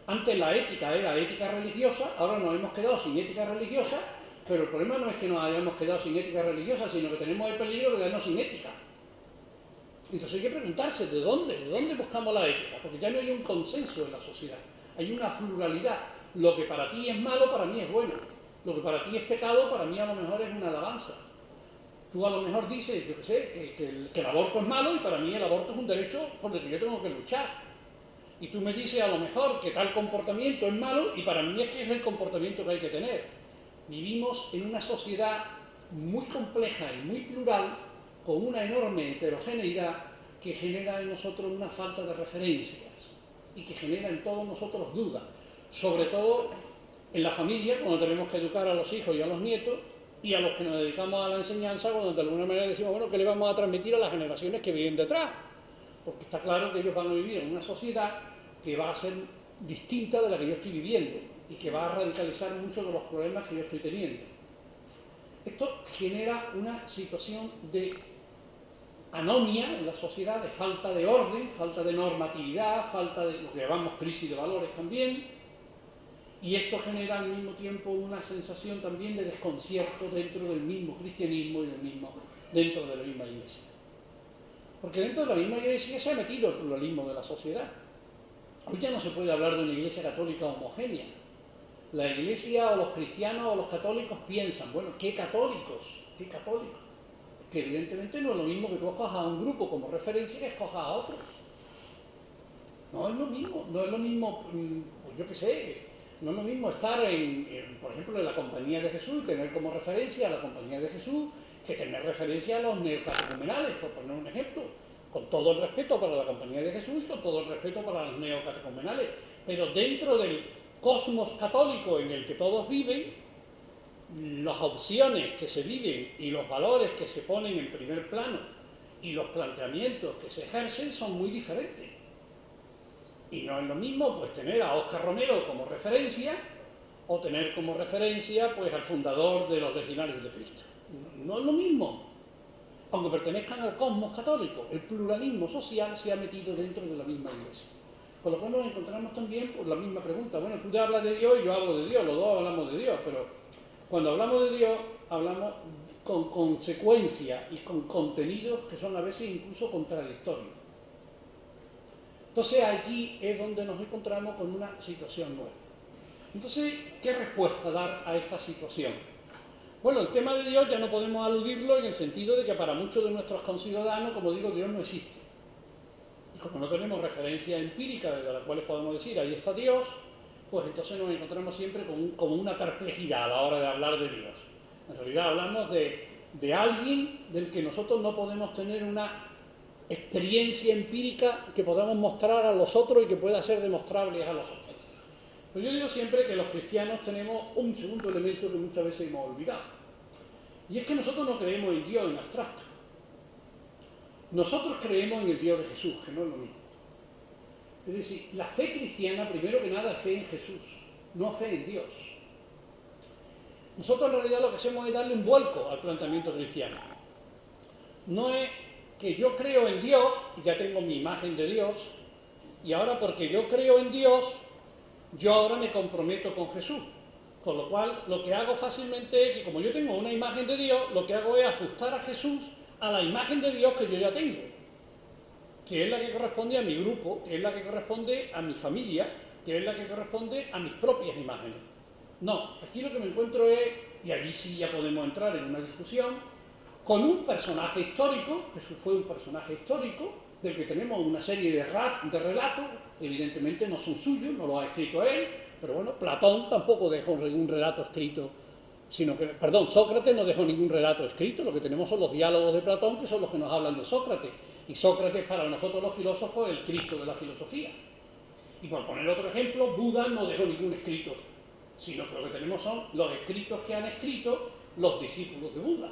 Antes la ética era ética religiosa, ahora nos hemos quedado sin ética religiosa, pero el problema no es que nos hayamos quedado sin ética religiosa, sino que tenemos el peligro de quedarnos sin ética. Entonces hay que preguntarse ¿de dónde buscamos la ética? Porque ya no hay un consenso en la sociedad, hay una pluralidad. Lo que para ti es malo, para mí es bueno. Lo que para ti es pecado, para mí a lo mejor es una alabanza. Tú a lo mejor dices, yo qué sé, que el aborto es malo y para mí el aborto es un derecho por el que yo tengo que luchar. Y tú me dices a lo mejor que tal comportamiento es malo y para mí es que es el comportamiento que hay que tener. Vivimos en una sociedad muy compleja y muy plural, con una enorme heterogeneidad que genera en nosotros una falta de referencias y que genera en todos nosotros dudas, sobre todo en la familia, cuando tenemos que educar a los hijos y a los nietos, y a los que nos dedicamos a la enseñanza, cuando de alguna manera decimos, bueno, ¿qué le vamos a transmitir a las generaciones que vienen detrás? Porque está claro que ellos van a vivir en una sociedad que va a ser distinta de la que yo estoy viviendo y que va a radicalizar muchos de los problemas que yo estoy teniendo. Esto genera una situación de anomia en la sociedad, de falta de orden, falta de normatividad, falta de lo que llamamos crisis de valores también, y esto genera al mismo tiempo una sensación también de desconcierto dentro del mismo cristianismo y dentro de la misma iglesia. Porque dentro de la misma iglesia se ha metido el pluralismo de la sociedad. Hoy ya no se puede hablar de una iglesia católica homogénea. La iglesia o los cristianos o los católicos piensan, bueno, ¿qué católicos? ¿Qué católicos? Que evidentemente no es lo mismo que tú escojas a un grupo como referencia que escojas a otros. No es lo mismo, pues yo qué sé, no es lo mismo estar por ejemplo, en la Compañía de Jesús, tener como referencia a la Compañía de Jesús, que tener referencia a los neocatecumenales, por poner un ejemplo, con todo el respeto para la Compañía de Jesús y con todo el respeto para los neocatecumenales, pero dentro del cosmos católico en el que todos viven, las opciones que se viven y los valores que se ponen en primer plano y los planteamientos que se ejercen son muy diferentes. Y no es lo mismo pues tener a Óscar Romero como referencia o tener como referencia pues al fundador de los Legionarios de Cristo. No es lo mismo. Aunque pertenezcan al cosmos católico, el pluralismo social se ha metido dentro de la misma iglesia. Con lo cual nos encontramos también por la misma pregunta. Bueno, tú te hablas de Dios y yo hablo de Dios, los dos hablamos de Dios, pero cuando hablamos de Dios, hablamos con consecuencia y con contenidos que son a veces incluso contradictorios. Entonces allí es donde nos encontramos con una situación nueva. Entonces, ¿qué respuesta dar a esta situación? Bueno, el tema de Dios ya no podemos aludirlo en el sentido de que para muchos de nuestros conciudadanos, como digo, Dios no existe. Y como no tenemos referencia empírica de la cual podemos decir, ahí está Dios, pues entonces nos encontramos siempre como una perplejidad a la hora de hablar de Dios. En realidad hablamos de alguien del que nosotros no podemos tener una experiencia empírica que podamos mostrar a los otros y que pueda ser demostrable a los otros. Pero yo digo siempre que los cristianos tenemos un segundo elemento que muchas veces hemos olvidado. Y es que nosotros no creemos en Dios en abstracto. Nosotros creemos en el Dios de Jesús, que no es lo mismo. Es decir, la fe cristiana, primero que nada, es fe en Jesús, no fe en Dios. Nosotros en realidad lo que hacemos es darle un vuelco al planteamiento cristiano. No es que yo creo en Dios, y ya tengo mi imagen de Dios, y ahora porque yo creo en Dios, yo ahora me comprometo con Jesús. Con lo cual, lo que hago fácilmente es que como yo tengo una imagen de Dios, lo que hago es ajustar a Jesús a la imagen de Dios que yo ya tengo, que es la que corresponde a mi grupo, que es la que corresponde a mi familia, que es la que corresponde a mis propias imágenes. No, aquí lo que me encuentro es, y allí sí ya podemos entrar en una discusión, con un personaje histórico, Jesús fue un personaje histórico, del que tenemos una serie de relatos, evidentemente no son suyos, no los ha escrito él, pero bueno, Platón tampoco dejó ningún relato escrito, Sócrates no dejó ningún relato escrito, lo que tenemos son los diálogos de Platón, que son los que nos hablan de Sócrates, y Sócrates para nosotros los filósofos es el Cristo de la filosofía. Y por poner otro ejemplo, Buda no dejó ningún escrito, sino que lo que tenemos son los escritos que han escrito los discípulos de Buda.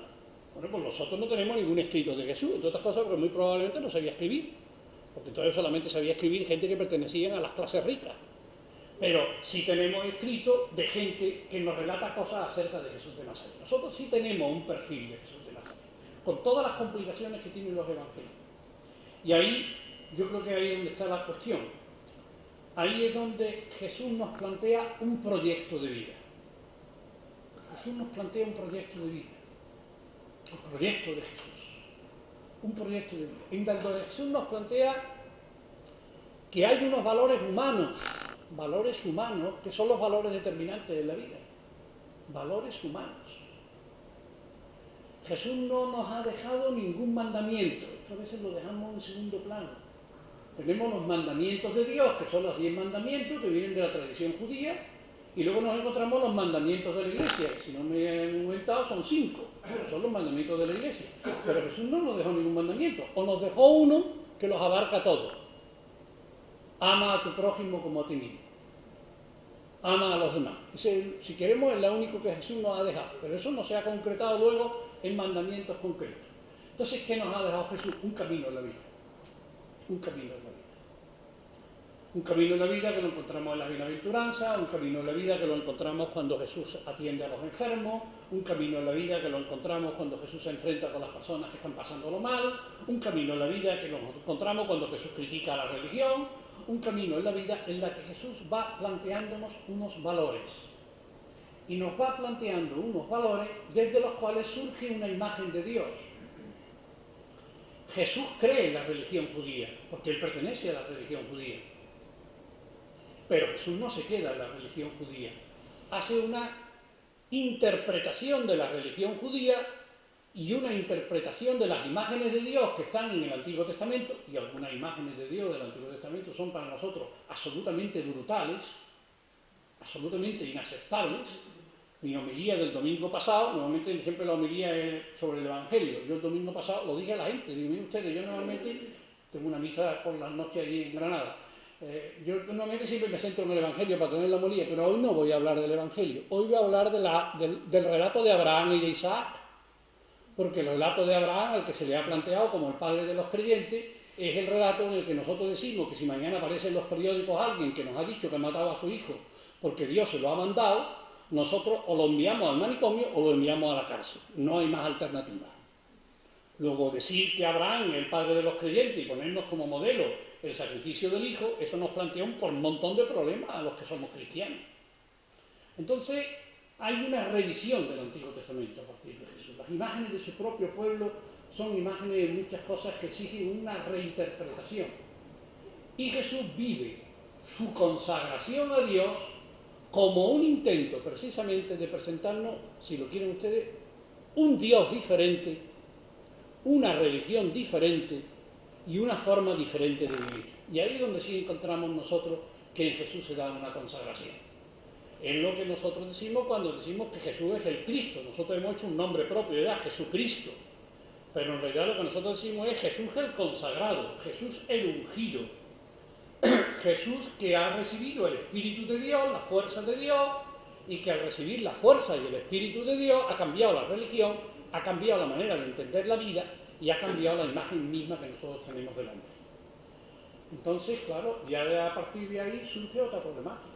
Bueno, pues nosotros no tenemos ningún escrito de Jesús, entre otras cosas porque muy probablemente no sabía escribir, porque entonces solamente sabía escribir gente que pertenecían a las clases ricas. Pero sí tenemos escritos de gente que nos relata cosas acerca de Jesús de Nazaret. Nosotros sí tenemos un perfil de Jesús de Nazaret, con todas las complicaciones que tienen los evangelios. Y ahí, yo creo que ahí es donde está la cuestión. Ahí es donde Jesús nos plantea un proyecto de vida. Jesús nos plantea un proyecto de vida. El proyecto de Jesús. Un proyecto de vida. En donde Jesús nos plantea que hay unos valores humanos que son los valores determinantes de la vida. Valores humanos. Jesús no nos ha dejado ningún mandamiento. Esto a veces lo dejamos en segundo plano. Tenemos los mandamientos de Dios, que son los 10 mandamientos que vienen de la tradición judía, y luego nos encontramos los mandamientos de la Iglesia, que si no me he inventado son 5, son los mandamientos de la Iglesia. Pero Jesús no nos dejó ningún mandamiento, o nos dejó uno que los abarca todos. Ama a tu prójimo como a ti mismo. Ama a los demás. Si queremos, es lo único que Jesús nos ha dejado, pero eso no se ha concretado luego en mandamientos concretos. Entonces, ¿qué nos ha dejado Jesús? Un camino en la vida. Un camino en la vida. Un camino en la vida que lo encontramos en la bienaventuranza, un camino en la vida que lo encontramos cuando Jesús atiende a los enfermos, un camino en la vida que lo encontramos cuando Jesús se enfrenta con las personas que están pasándolo mal, un camino en la vida que lo encontramos cuando Jesús critica a la religión, un camino en la vida en la que Jesús va planteándonos unos valores. Y nos va planteando unos valores desde los cuales surge una imagen de Dios. Jesús cree en la religión judía, porque él pertenece a la religión judía. Pero Jesús no se queda en la religión judía. Hace una interpretación de la religión judía y una interpretación de las imágenes de Dios que están en el Antiguo Testamento, y algunas imágenes de Dios del Antiguo Testamento son para nosotros absolutamente brutales, absolutamente inaceptables. Mi homilía del domingo pasado, normalmente siempre la homilía es sobre el Evangelio. Yo el domingo pasado lo dije a la gente, digo, miren ustedes, yo normalmente tengo una misa por las noches allí en Granada. Yo normalmente siempre me centro en el Evangelio para tener la homilía, pero hoy no voy a hablar del Evangelio. Hoy voy a hablar del relato de Abraham y de Isaac, porque el relato de Abraham, al que se le ha planteado como el padre de los creyentes, es el relato en el que nosotros decimos que si mañana aparece en los periódicos alguien que nos ha dicho que ha matado a su hijo porque Dios se lo ha mandado, nosotros o lo enviamos al manicomio o lo enviamos a la cárcel. No hay más alternativa. Luego, decir que Abraham es el padre de los creyentes y ponernos como modelo el sacrificio del hijo, eso nos plantea un montón de problemas a los que somos cristianos. Entonces, hay una revisión del Antiguo Testamento a partir de Jesús. Las imágenes de su propio pueblo son imágenes de muchas cosas que exigen una reinterpretación. Y Jesús vive su consagración a Dios como un intento precisamente de presentarnos, si lo quieren ustedes, un Dios diferente, una religión diferente y una forma diferente de vivir. Y ahí es donde sí encontramos nosotros que en Jesús se da una consagración. Es lo que nosotros decimos cuando decimos que Jesús es el Cristo. Nosotros hemos hecho un nombre propio, era Jesucristo. Pero en realidad lo que nosotros decimos es Jesús el consagrado, Jesús el ungido, Jesús que ha recibido el Espíritu de Dios, la fuerza de Dios, y que al recibir la fuerza y el Espíritu de Dios ha cambiado la religión, ha cambiado la manera de entender la vida y ha cambiado la imagen misma que nosotros tenemos del hombre. Entonces, claro, ya a partir de ahí surge otra problemática.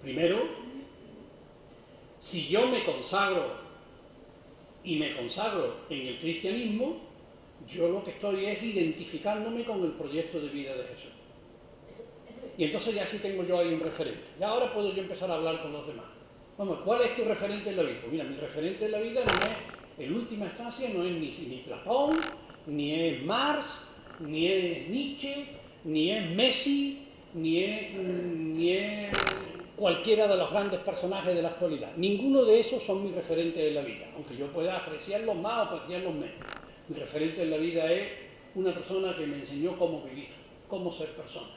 Primero, si yo me consagro y me consagro en el cristianismo, yo lo que estoy es identificándome con el proyecto de vida de Jesús. Y entonces ya sí tengo yo ahí un referente. Y ahora puedo yo empezar a hablar con los demás. Vamos, ¿cuál es tu referente en la vida? Pues mira, mi referente en la vida no es, en última instancia, no es ni Platón, ni es Marx, ni es Nietzsche, ni es Messi, ni es cualquiera de los grandes personajes de la actualidad. Ninguno de esos son mis referentes en la vida, aunque yo pueda apreciarlos más o apreciarlos menos. Mi referente en la vida es una persona que me enseñó cómo vivir, cómo ser persona.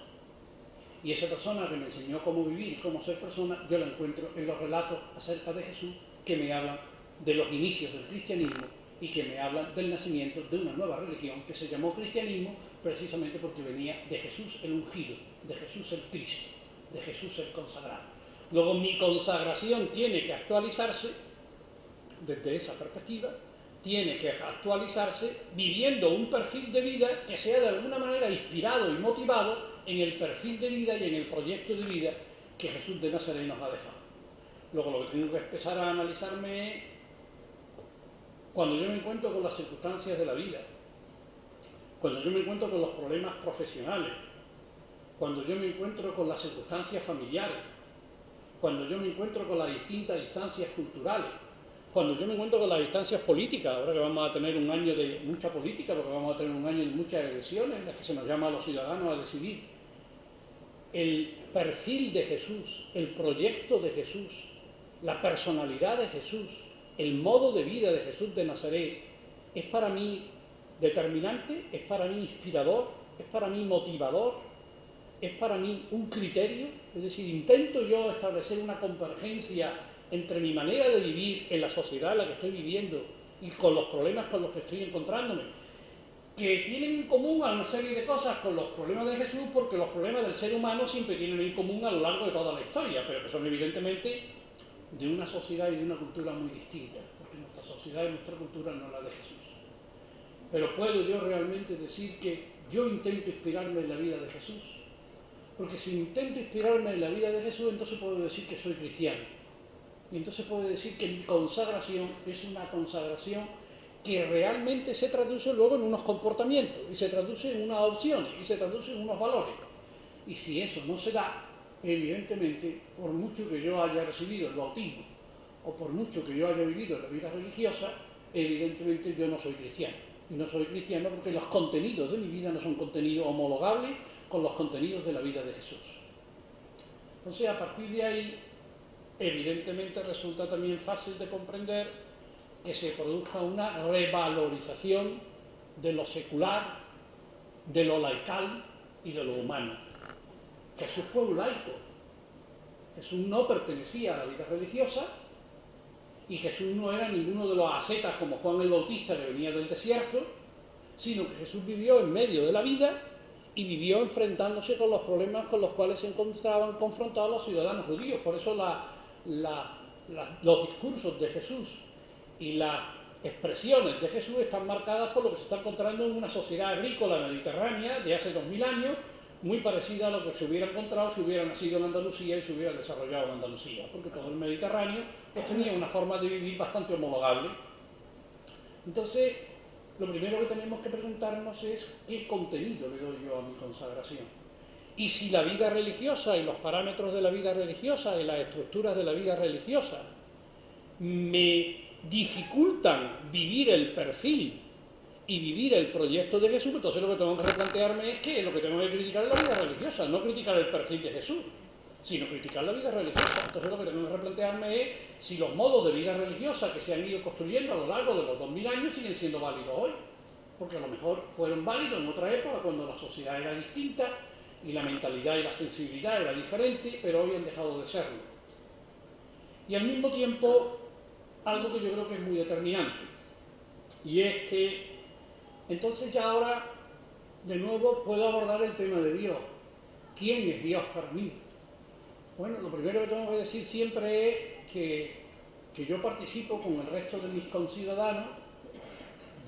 Y esa persona que me enseñó cómo vivir y cómo ser persona, yo la encuentro en los relatos acerca de Jesús que me hablan de los inicios del cristianismo y que me hablan del nacimiento de una nueva religión que se llamó cristianismo precisamente porque venía de Jesús el ungido, de Jesús el Cristo, de Jesús el consagrado. Luego mi consagración tiene que actualizarse desde esa perspectiva, tiene que actualizarse viviendo un perfil de vida que sea de alguna manera inspirado y motivado en el perfil de vida y en el proyecto de vida que Jesús de Nazaret nos ha dejado. Luego lo que tengo que empezar a analizarme es cuando yo me encuentro con las circunstancias de la vida, cuando yo me encuentro con los problemas profesionales, cuando yo me encuentro con las circunstancias familiares, cuando yo me encuentro con las distintas instancias culturales, cuando yo me encuentro con las distancias políticas, ahora que vamos a tener un año de mucha política, porque vamos a tener un año de muchas elecciones en las que se nos llama a los ciudadanos a decidir, el perfil de Jesús, el proyecto de Jesús, la personalidad de Jesús, el modo de vida de Jesús de Nazaret, es para mí determinante, es para mí inspirador, es para mí motivador, es para mí un criterio, es decir, intento yo establecer una convergencia entre mi manera de vivir en la sociedad en la que estoy viviendo y con los problemas con los que estoy encontrándome, que tienen en común a una serie de cosas con los problemas de Jesús, porque los problemas del ser humano siempre tienen en común a lo largo de toda la historia, pero que son evidentemente de una sociedad y de una cultura muy distintas, porque nuestra sociedad y nuestra cultura no es la de Jesús. Pero ¿puedo yo realmente decir que yo intento inspirarme en la vida de Jesús? Porque si intento inspirarme en la vida de Jesús, entonces puedo decir que soy cristiano. Y entonces puedo decir que mi consagración es una consagración que realmente se traduce luego en unos comportamientos, y se traduce en unas opciones, y se traduce en unos valores. Y si eso no se da, evidentemente, por mucho que yo haya recibido el bautismo, o por mucho que yo haya vivido la vida religiosa, evidentemente yo no soy cristiano. Y no soy cristiano porque los contenidos de mi vida no son contenidos homologables con los contenidos de la vida de Jesús. Entonces, a partir de ahí, evidentemente resulta también fácil de comprender que se produzca una revalorización de lo secular, de lo laical y de lo humano. Jesús fue un laico. Jesús no pertenecía a la vida religiosa y Jesús no era ninguno de los ascetas como Juan el Bautista que venía del desierto, sino que Jesús vivió en medio de la vida y vivió enfrentándose con los problemas con los cuales se encontraban confrontados los ciudadanos judíos. Por eso los discursos de Jesús y las expresiones de Jesús están marcadas por lo que se está encontrando en una sociedad agrícola mediterránea de hace 2000 años, muy parecida a lo que se hubiera encontrado si hubiera nacido en Andalucía y se hubiera desarrollado en Andalucía, porque todo el Mediterráneo pues, tenía una forma de vivir bastante homologable. Entonces, lo primero que tenemos que preguntarnos es qué contenido le doy yo a mi consagración. Y si la vida religiosa y los parámetros de la vida religiosa y las estructuras de la vida religiosa me dificultan vivir el perfil y vivir el proyecto de Jesús, entonces lo que tengo que replantearme es que lo que tengo que criticar es la vida religiosa, no criticar el perfil de Jesús, sino criticar la vida religiosa. Entonces lo que tengo que replantearme es si los modos de vida religiosa que se han ido construyendo a lo largo de los 2000 años siguen siendo válidos hoy, porque a lo mejor fueron válidos en otra época cuando la sociedad era distinta y la mentalidad y la sensibilidad era diferente, pero hoy han dejado de serlo. Y al mismo tiempo, algo que yo creo que es muy determinante, y es que entonces ya ahora de nuevo puedo abordar el tema de Dios. ¿Quién es Dios para mí? Bueno, lo primero que tengo que decir siempre es que yo participo con el resto de mis conciudadanos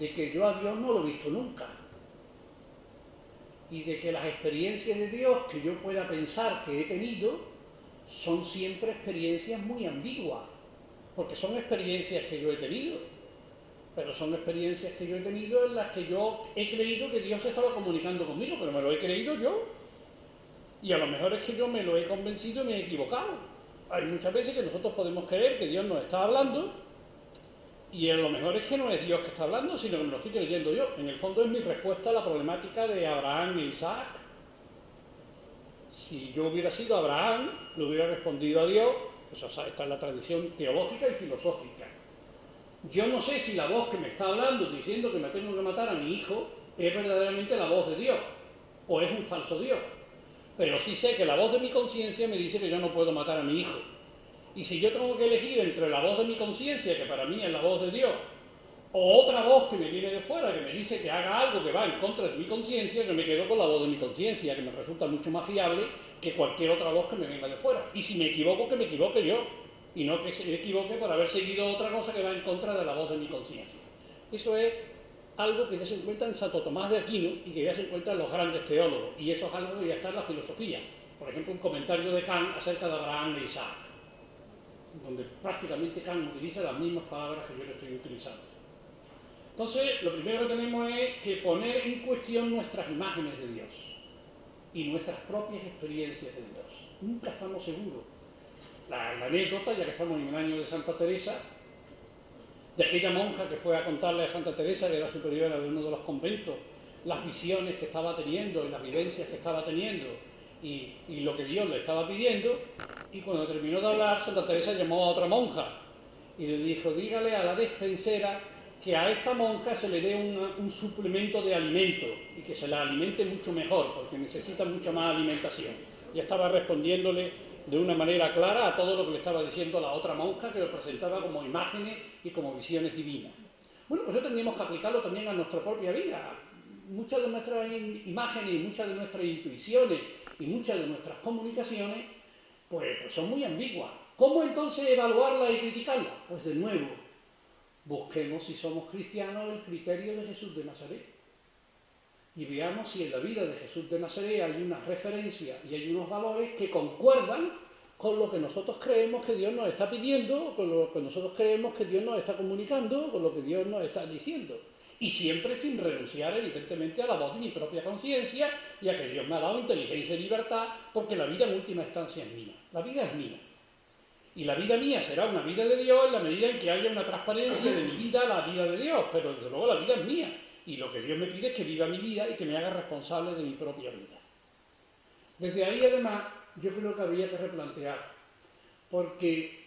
de que yo a Dios no lo he visto nunca. Y de que las experiencias de Dios que yo pueda pensar que he tenido son siempre experiencias muy ambiguas, porque son experiencias que yo he tenido, pero son experiencias que yo he tenido en las que yo he creído que Dios estaba comunicando conmigo, pero me lo he creído yo. Y a lo mejor es que yo me lo he convencido y me he equivocado. Hay muchas veces que nosotros podemos creer que Dios nos está hablando y a lo mejor es que no es Dios que está hablando, sino que me lo estoy creyendo yo. En el fondo es mi respuesta a la problemática de Abraham e Isaac. Si yo hubiera sido Abraham, le hubiera respondido a Dios, pues o sea, esta es la tradición teológica y filosófica. Yo no sé si la voz que me está hablando diciendo que me tengo que matar a mi hijo es verdaderamente la voz de Dios o es un falso Dios. Pero sí sé que la voz de mi conciencia me dice que yo no puedo matar a mi hijo. Y si yo tengo que elegir entre la voz de mi conciencia, que para mí es la voz de Dios, o otra voz que me viene de fuera, que me dice que haga algo que va en contra de mi conciencia, yo me quedo con la voz de mi conciencia, que me resulta mucho más fiable que cualquier otra voz que me venga de fuera. Y si me equivoco, que me equivoque yo, y no que se me equivoque por haber seguido otra cosa que va en contra de la voz de mi conciencia. Eso es algo que ya se encuentra en Santo Tomás de Aquino y que ya se encuentra en los grandes teólogos, y eso es algo que ya está en la filosofía. Por ejemplo, un comentario de Kant acerca de Abraham e Isaac, donde prácticamente Kant utiliza las mismas palabras que yo le estoy utilizando. Entonces, lo primero que tenemos es que poner en cuestión nuestras imágenes de Dios y nuestras propias experiencias de Dios. Nunca estamos seguros. La anécdota, ya que estamos en el año de Santa Teresa, de aquella monja que fue a contarle a Santa Teresa, que era superiora de uno de los conventos, las visiones que estaba teniendo y las vivencias que estaba teniendo y lo que Dios le estaba pidiendo, y cuando terminó de hablar, Santa Teresa llamó a otra monja y le dijo: dígale a la despensera que a esta monja se le dé un suplemento de alimento y que se la alimente mucho mejor, porque necesita mucha más alimentación. Y estaba respondiéndole de una manera clara a todo lo que le estaba diciendo la otra monja, que lo presentaba como imágenes y como visiones divinas. Bueno, pues eso tendríamos que aplicarlo también a nuestra propia vida. Muchas de nuestras imágenes y muchas de nuestras intuiciones y muchas de nuestras comunicaciones pues son muy ambiguas. ¿Cómo entonces evaluarlas y criticarlas? Pues de nuevo, busquemos, si somos cristianos, el criterio de Jesús de Nazaret y veamos si en la vida de Jesús de Nazaret hay una referencia y hay unos valores que concuerdan con lo que nosotros creemos que Dios nos está pidiendo, con lo que nosotros creemos que Dios nos está comunicando, con lo que Dios nos está diciendo. Y siempre sin renunciar, evidentemente, a la voz de mi propia conciencia y a que Dios me ha dado inteligencia y libertad, porque la vida en última instancia es mía. La vida es mía. Y la vida mía será una vida de Dios en la medida en que haya una transparencia de mi vida a la vida de Dios, pero desde luego la vida es mía. Y lo que Dios me pide es que viva mi vida y que me haga responsable de mi propia vida. Desde ahí, además, yo creo que habría que replantear, porque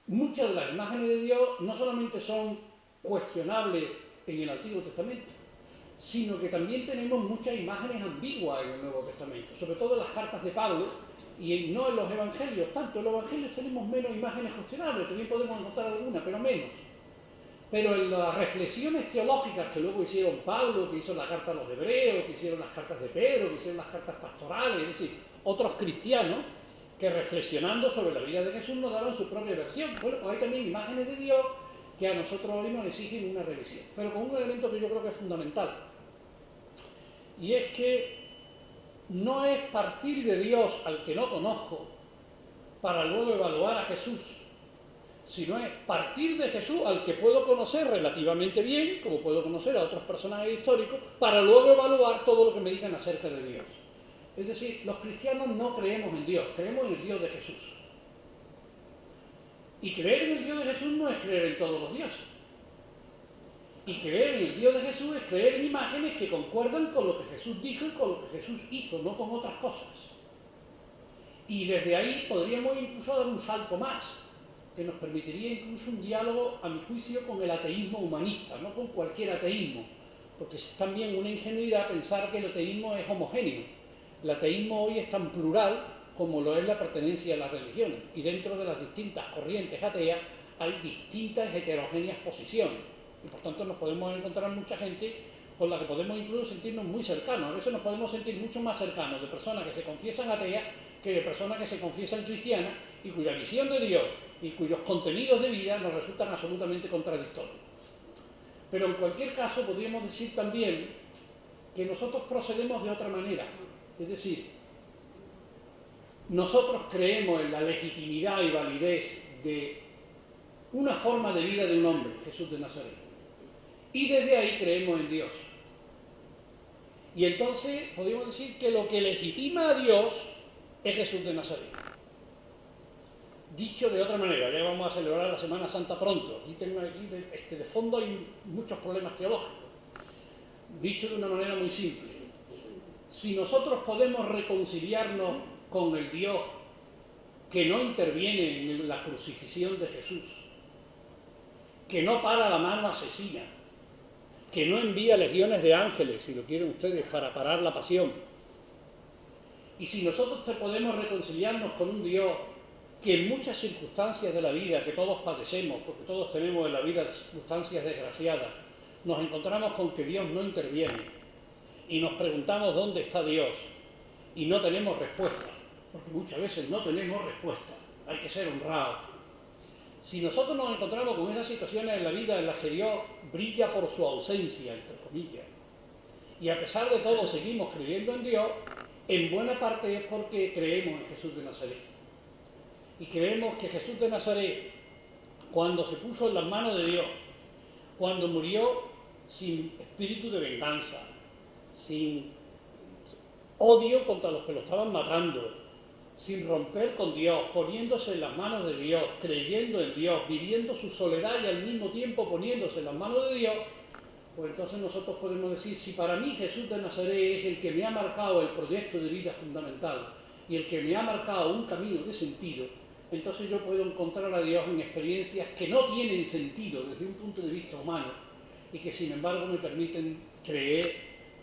muchas de las imágenes de Dios no solamente son cuestionables en el Antiguo Testamento, sino que también tenemos muchas imágenes ambiguas en el Nuevo Testamento, sobre todo en las cartas de Pablo y no en los Evangelios. Tanto en los Evangelios tenemos menos imágenes cuestionables, también podemos encontrar algunas, pero menos. Pero en las reflexiones teológicas que luego hicieron Pablo, que hizo la carta a los hebreos, que hicieron las cartas de Pedro, que hicieron las cartas pastorales, es decir, otros cristianos que reflexionando sobre la vida de Jesús nos daban su propia versión. Bueno, pues hay también imágenes de Dios que a nosotros hoy nos exigen una revisión, pero con un elemento que yo creo que es fundamental. Y es que no es partir de Dios al que no conozco para luego evaluar a Jesús, sino es partir de Jesús al que puedo conocer relativamente bien, como puedo conocer a otros personajes históricos, para luego evaluar todo lo que me digan acerca de Dios. Es decir, los cristianos no creemos en Dios, creemos en el Dios de Jesús. Y creer en el Dios de Jesús no es creer en todos los dioses. Y creer en el Dios de Jesús es creer en imágenes que concuerdan con lo que Jesús dijo y con lo que Jesús hizo, no con otras cosas. Y desde ahí podríamos incluso dar un salto más, que nos permitiría incluso un diálogo, a mi juicio, con el ateísmo humanista, no con cualquier ateísmo, porque es también una ingenuidad pensar que el ateísmo es homogéneo. El ateísmo hoy es tan plural como lo es la pertenencia a las religiones, y dentro de las distintas corrientes ateas hay distintas heterogéneas posiciones, y por tanto nos podemos encontrar mucha gente con la que podemos incluso sentirnos muy cercanos. A veces nos podemos sentir mucho más cercanos de personas que se confiesan ateas que de personas que se confiesan cristianas y cuya visión de Dios y cuyos contenidos de vida nos resultan absolutamente contradictorios. Pero en cualquier caso podríamos decir también que nosotros procedemos de otra manera, es decir, nosotros creemos en la legitimidad y validez de una forma de vida de un hombre, Jesús de Nazaret, y desde ahí creemos en Dios. Y entonces podríamos decir que lo que legitima a Dios es Jesús de Nazaret. Dicho de otra manera, ya vamos a celebrar la Semana Santa pronto, aquí de fondo hay muchos problemas teológicos. Dicho de una manera muy simple, si nosotros podemos reconciliarnos con el Dios que no interviene en la crucifixión de Jesús, que no para la mano asesina, que no envía legiones de ángeles, si lo quieren ustedes, para parar la pasión, y si nosotros podemos reconciliarnos con un Dios que en muchas circunstancias de la vida que todos padecemos, porque todos tenemos en la vida circunstancias desgraciadas, nos encontramos con que Dios no interviene y nos preguntamos dónde está Dios y no tenemos respuesta, porque muchas veces no tenemos respuesta, hay que ser honrados. Si nosotros nos encontramos con esas situaciones en la vida en las que Dios brilla por su ausencia, entre comillas, y a pesar de todo seguimos creyendo en Dios, en buena parte es porque creemos en Jesús de Nazaret. Y creemos que Jesús de Nazaret, cuando se puso en las manos de Dios, cuando murió sin espíritu de venganza, sin odio contra los que lo estaban matando, sin romper con Dios, poniéndose en las manos de Dios, creyendo en Dios, viviendo su soledad y al mismo tiempo poniéndose en las manos de Dios, pues entonces nosotros podemos decir, si para mí Jesús de Nazaret es el que me ha marcado el proyecto de vida fundamental y el que me ha marcado un camino de sentido, entonces yo puedo encontrar a Dios en experiencias que no tienen sentido desde un punto de vista humano y que sin embargo me permiten creer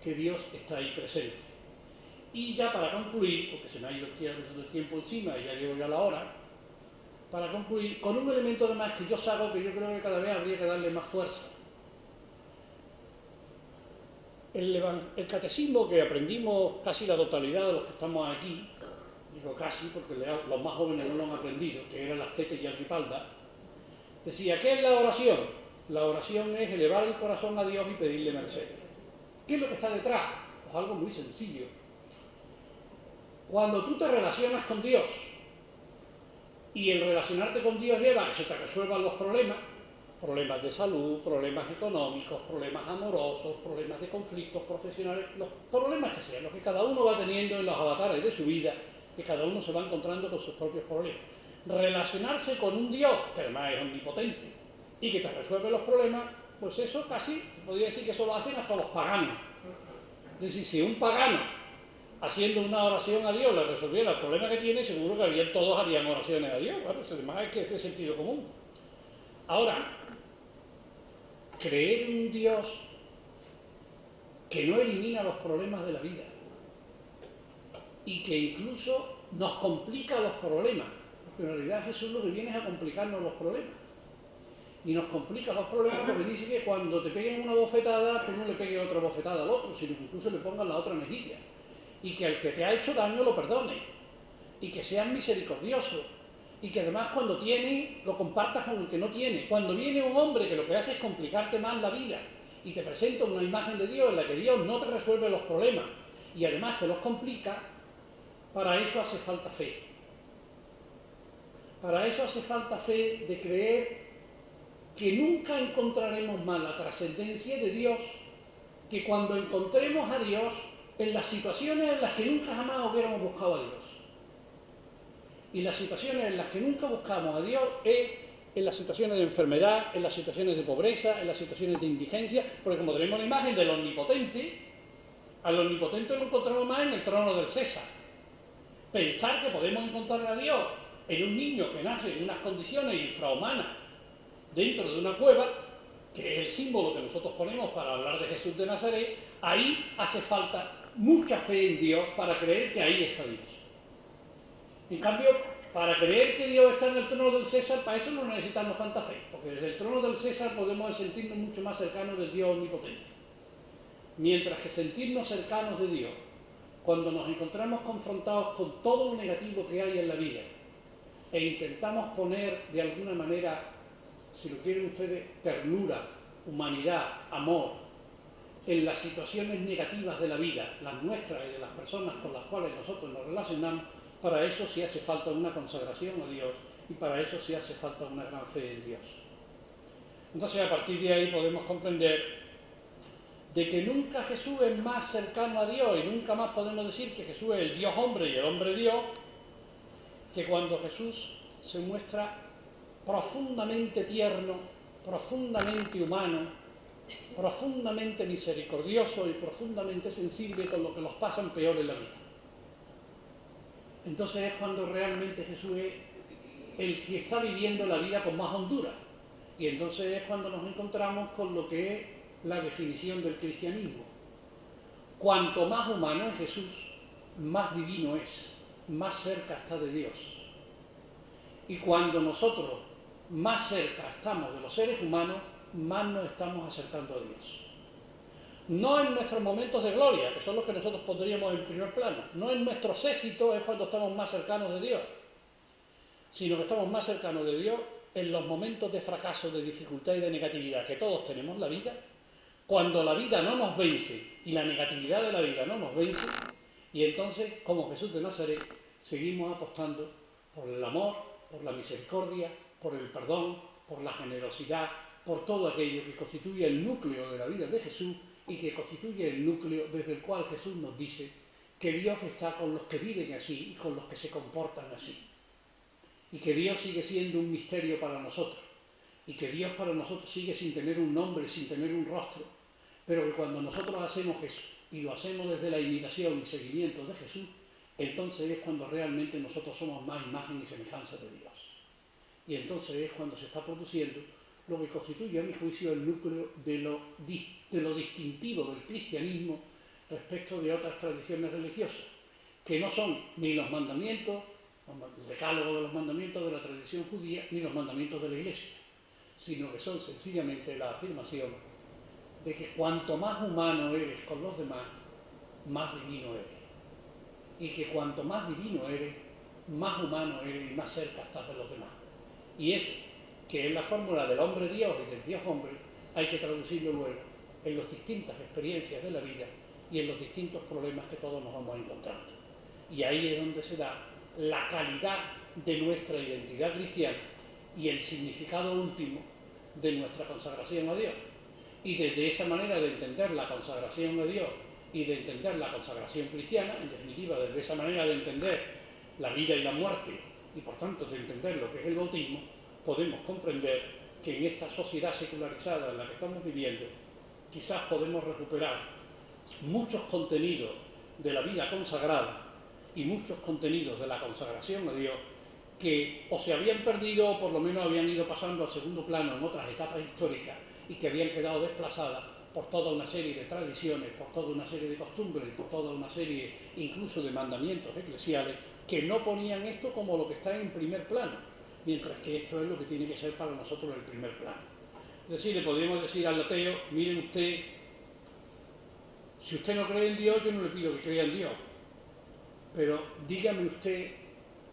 que Dios está ahí presente. Y ya para concluir, porque se me ha ido el tiempo encima y ya llevo ya la hora, para concluir con un elemento además que yo saco que yo creo que cada vez habría que darle más fuerza. El catecismo que aprendimos casi la totalidad de los que estamos aquí, digo casi porque los más jóvenes no lo han aprendido, que eran las Tetes y Agripalda, decía, ¿qué es la oración? La oración es elevar el corazón a Dios y pedirle merced. ¿Qué es lo que está detrás? Pues algo muy sencillo. Cuando tú te relacionas con Dios y el relacionarte con Dios lleva a que se te resuelvan los problemas de salud, problemas económicos, problemas amorosos, problemas de conflictos profesionales, los problemas que sean, los que cada uno va teniendo en los avatares de su vida, que cada uno se va encontrando con sus propios problemas. Relacionarse con un Dios, que además es omnipotente, y que te resuelve los problemas, pues eso casi, podría decir que eso lo hacen hasta los paganos. Es decir, si un pagano, haciendo una oración a Dios, le resolviera el problema que tiene, seguro que todos harían oraciones a Dios. Bueno, además es que es de sentido común. Ahora, creer en un Dios que no elimina los problemas de la vida y que incluso nos complica los problemas, porque en realidad Jesús lo que viene es a complicarnos los problemas. Y nos complica los problemas porque dice que cuando te peguen una bofetada, tú no le pegues otra bofetada al otro, sino que incluso le pongas la otra mejilla. Y que al que te ha hecho daño lo perdone. Y que seas misericordioso. Y que además cuando tiene, lo compartas con el que no tiene. Cuando viene un hombre que lo que hace es complicarte más la vida y te presenta una imagen de Dios en la que Dios no te resuelve los problemas y además te los complica, para eso hace falta fe. Para eso hace falta fe de creer que nunca encontraremos más la trascendencia de Dios que cuando encontremos a Dios en las situaciones en las que nunca jamás hubiéramos buscado a Dios. Y las situaciones en las que nunca buscamos a Dios es en las situaciones de enfermedad, en las situaciones de pobreza, en las situaciones de indigencia, porque como tenemos la imagen del omnipotente, al omnipotente lo encontramos más en el trono del César. Pensar que podemos encontrar a Dios en un niño que nace en unas condiciones infrahumanas dentro de una cueva, que es el símbolo que nosotros ponemos para hablar de Jesús de Nazaret, ahí hace falta mucha fe en Dios para creer que ahí está Dios. En cambio, para creer que Dios está en el trono del César, para eso no necesitamos tanta fe, porque desde el trono del César podemos sentirnos mucho más cercanos del Dios omnipotente. Mientras que sentirnos cercanos de Dios, cuando nos encontramos confrontados con todo lo negativo que hay en la vida, e intentamos poner de alguna manera, si lo quieren ustedes, ternura, humanidad, amor, en las situaciones negativas de la vida, las nuestras y de las personas con las cuales nosotros nos relacionamos, para eso sí hace falta una consagración a Dios y para eso sí hace falta una gran fe en Dios. Entonces, a partir de ahí podemos comprender de que nunca Jesús es más cercano a Dios y nunca más podemos decir que Jesús es el Dios hombre y el hombre Dios, que cuando Jesús se muestra profundamente tierno, profundamente humano, profundamente misericordioso y profundamente sensible con lo que los pasan peor en la vida. Entonces es cuando realmente Jesús es el que está viviendo la vida con más hondura. Y entonces es cuando nos encontramos con lo que es la definición del cristianismo. Cuanto más humano es Jesús, más divino es, más cerca está de Dios. Y cuando nosotros más cerca estamos de los seres humanos, más nos estamos acercando a Dios. No en nuestros momentos de gloria, que son los que nosotros pondríamos en primer plano, no en nuestros éxitos es cuando estamos más cercanos de Dios, sino que estamos más cercanos de Dios en los momentos de fracaso, de dificultad y de negatividad que todos tenemos en la vida, cuando la vida no nos vence y la negatividad de la vida no nos vence, y entonces, como Jesús de Nazaret, seguimos apostando por el amor, por la misericordia, por el perdón, por la generosidad, por todo aquello que constituye el núcleo de la vida de Jesús y que constituye el núcleo desde el cual Jesús nos dice que Dios está con los que viven así y con los que se comportan así. Y que Dios sigue siendo un misterio para nosotros. Y que Dios para nosotros sigue sin tener un nombre, sin tener un rostro. Pero que cuando nosotros hacemos eso, y lo hacemos desde la imitación y seguimiento de Jesús, entonces es cuando realmente nosotros somos más imagen y semejanza de Dios. Y entonces es cuando se está produciendo lo que constituye, a mi juicio, el núcleo de lo distintivo del cristianismo respecto de otras tradiciones religiosas, que no son ni los mandamientos, el decálogo de los mandamientos de la tradición judía, ni los mandamientos de la Iglesia, sino que son sencillamente la afirmación de que cuanto más humano eres con los demás, más divino eres. Y que cuanto más divino eres, más humano eres y más cerca estás de los demás. Y eso, que es la fórmula del hombre Dios y del Dios hombre, hay que traducirlo luego en las distintas experiencias de la vida y en los distintos problemas que todos nos vamos encontrando. Y ahí es donde se da la calidad de nuestra identidad cristiana y el significado último de nuestra consagración a Dios. Y desde esa manera de entender la consagración a Dios y de entender la consagración cristiana, en definitiva, desde esa manera de entender la vida y la muerte, y por tanto de entender lo que es el bautismo, podemos comprender que en esta sociedad secularizada en la que estamos viviendo, quizás podemos recuperar muchos contenidos de la vida consagrada y muchos contenidos de la consagración a Dios que o se habían perdido o por lo menos habían ido pasando al segundo plano en otras etapas históricas y que habían quedado desplazadas por toda una serie de tradiciones, por toda una serie de costumbres, por toda una serie incluso de mandamientos eclesiales que no ponían esto como lo que está en primer plano, mientras que esto es lo que tiene que ser para nosotros el primer plano. Es decir, le podríamos decir al ateo, miren usted, si usted no cree en Dios, yo no le pido que crea en Dios, pero dígame usted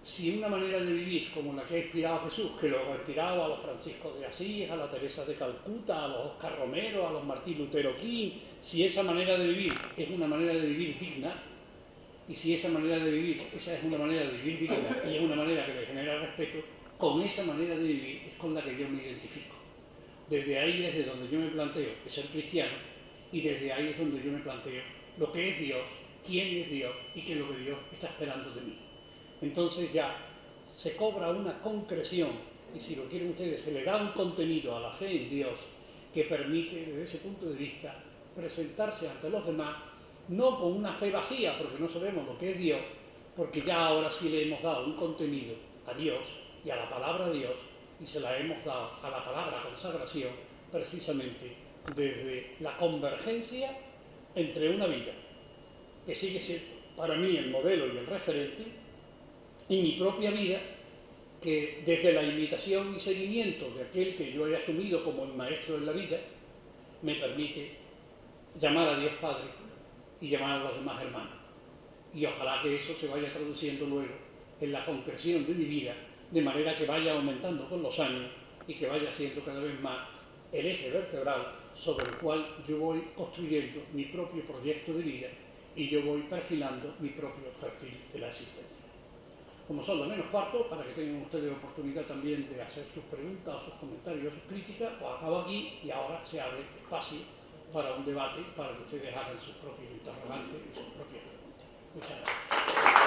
si una manera de vivir como la que ha inspirado a Jesús, que lo ha inspirado a los Francisco de Asís, a la Teresa de Calcuta, a los Oscar Romero, a los Martín Lutero King, si esa manera de vivir es una manera de vivir digna, y si esa manera de vivir, esa es una manera de vivir digna y es una manera que le genera respeto, con esa manera de vivir es con la que yo me identifico. Desde ahí es de donde yo me planteo que ser cristiano, y desde ahí es donde yo me planteo lo que es Dios, quién es Dios y qué es lo que Dios está esperando de mí. Entonces ya se cobra una concreción y si lo quieren ustedes, se le da un contenido a la fe en Dios que permite, desde ese punto de vista, presentarse ante los demás, no con una fe vacía, porque no sabemos lo que es Dios, porque ya ahora sí le hemos dado un contenido a Dios y a la palabra de Dios, y se la hemos dado a la palabra consagración, precisamente desde la convergencia entre una vida, que sigue siendo para mí el modelo y el referente, y mi propia vida, que desde la imitación y seguimiento de aquel que yo he asumido como el maestro en la vida, me permite llamar a Dios Padre y llamar a los demás hermanos. Y ojalá que eso se vaya traduciendo luego en la concreción de mi vida, de manera que vaya aumentando con los años y que vaya siendo cada vez más el eje vertebral sobre el cual yo voy construyendo mi propio proyecto de vida y yo voy perfilando mi propio perfil de la existencia. Como son los menos cuartos, para que tengan ustedes oportunidad también de hacer sus preguntas, sus comentarios, sus críticas, pues acabo aquí y ahora se abre espacio para un debate, para que ustedes hagan sus propios interrogantes y sus propias preguntas. Muchas gracias.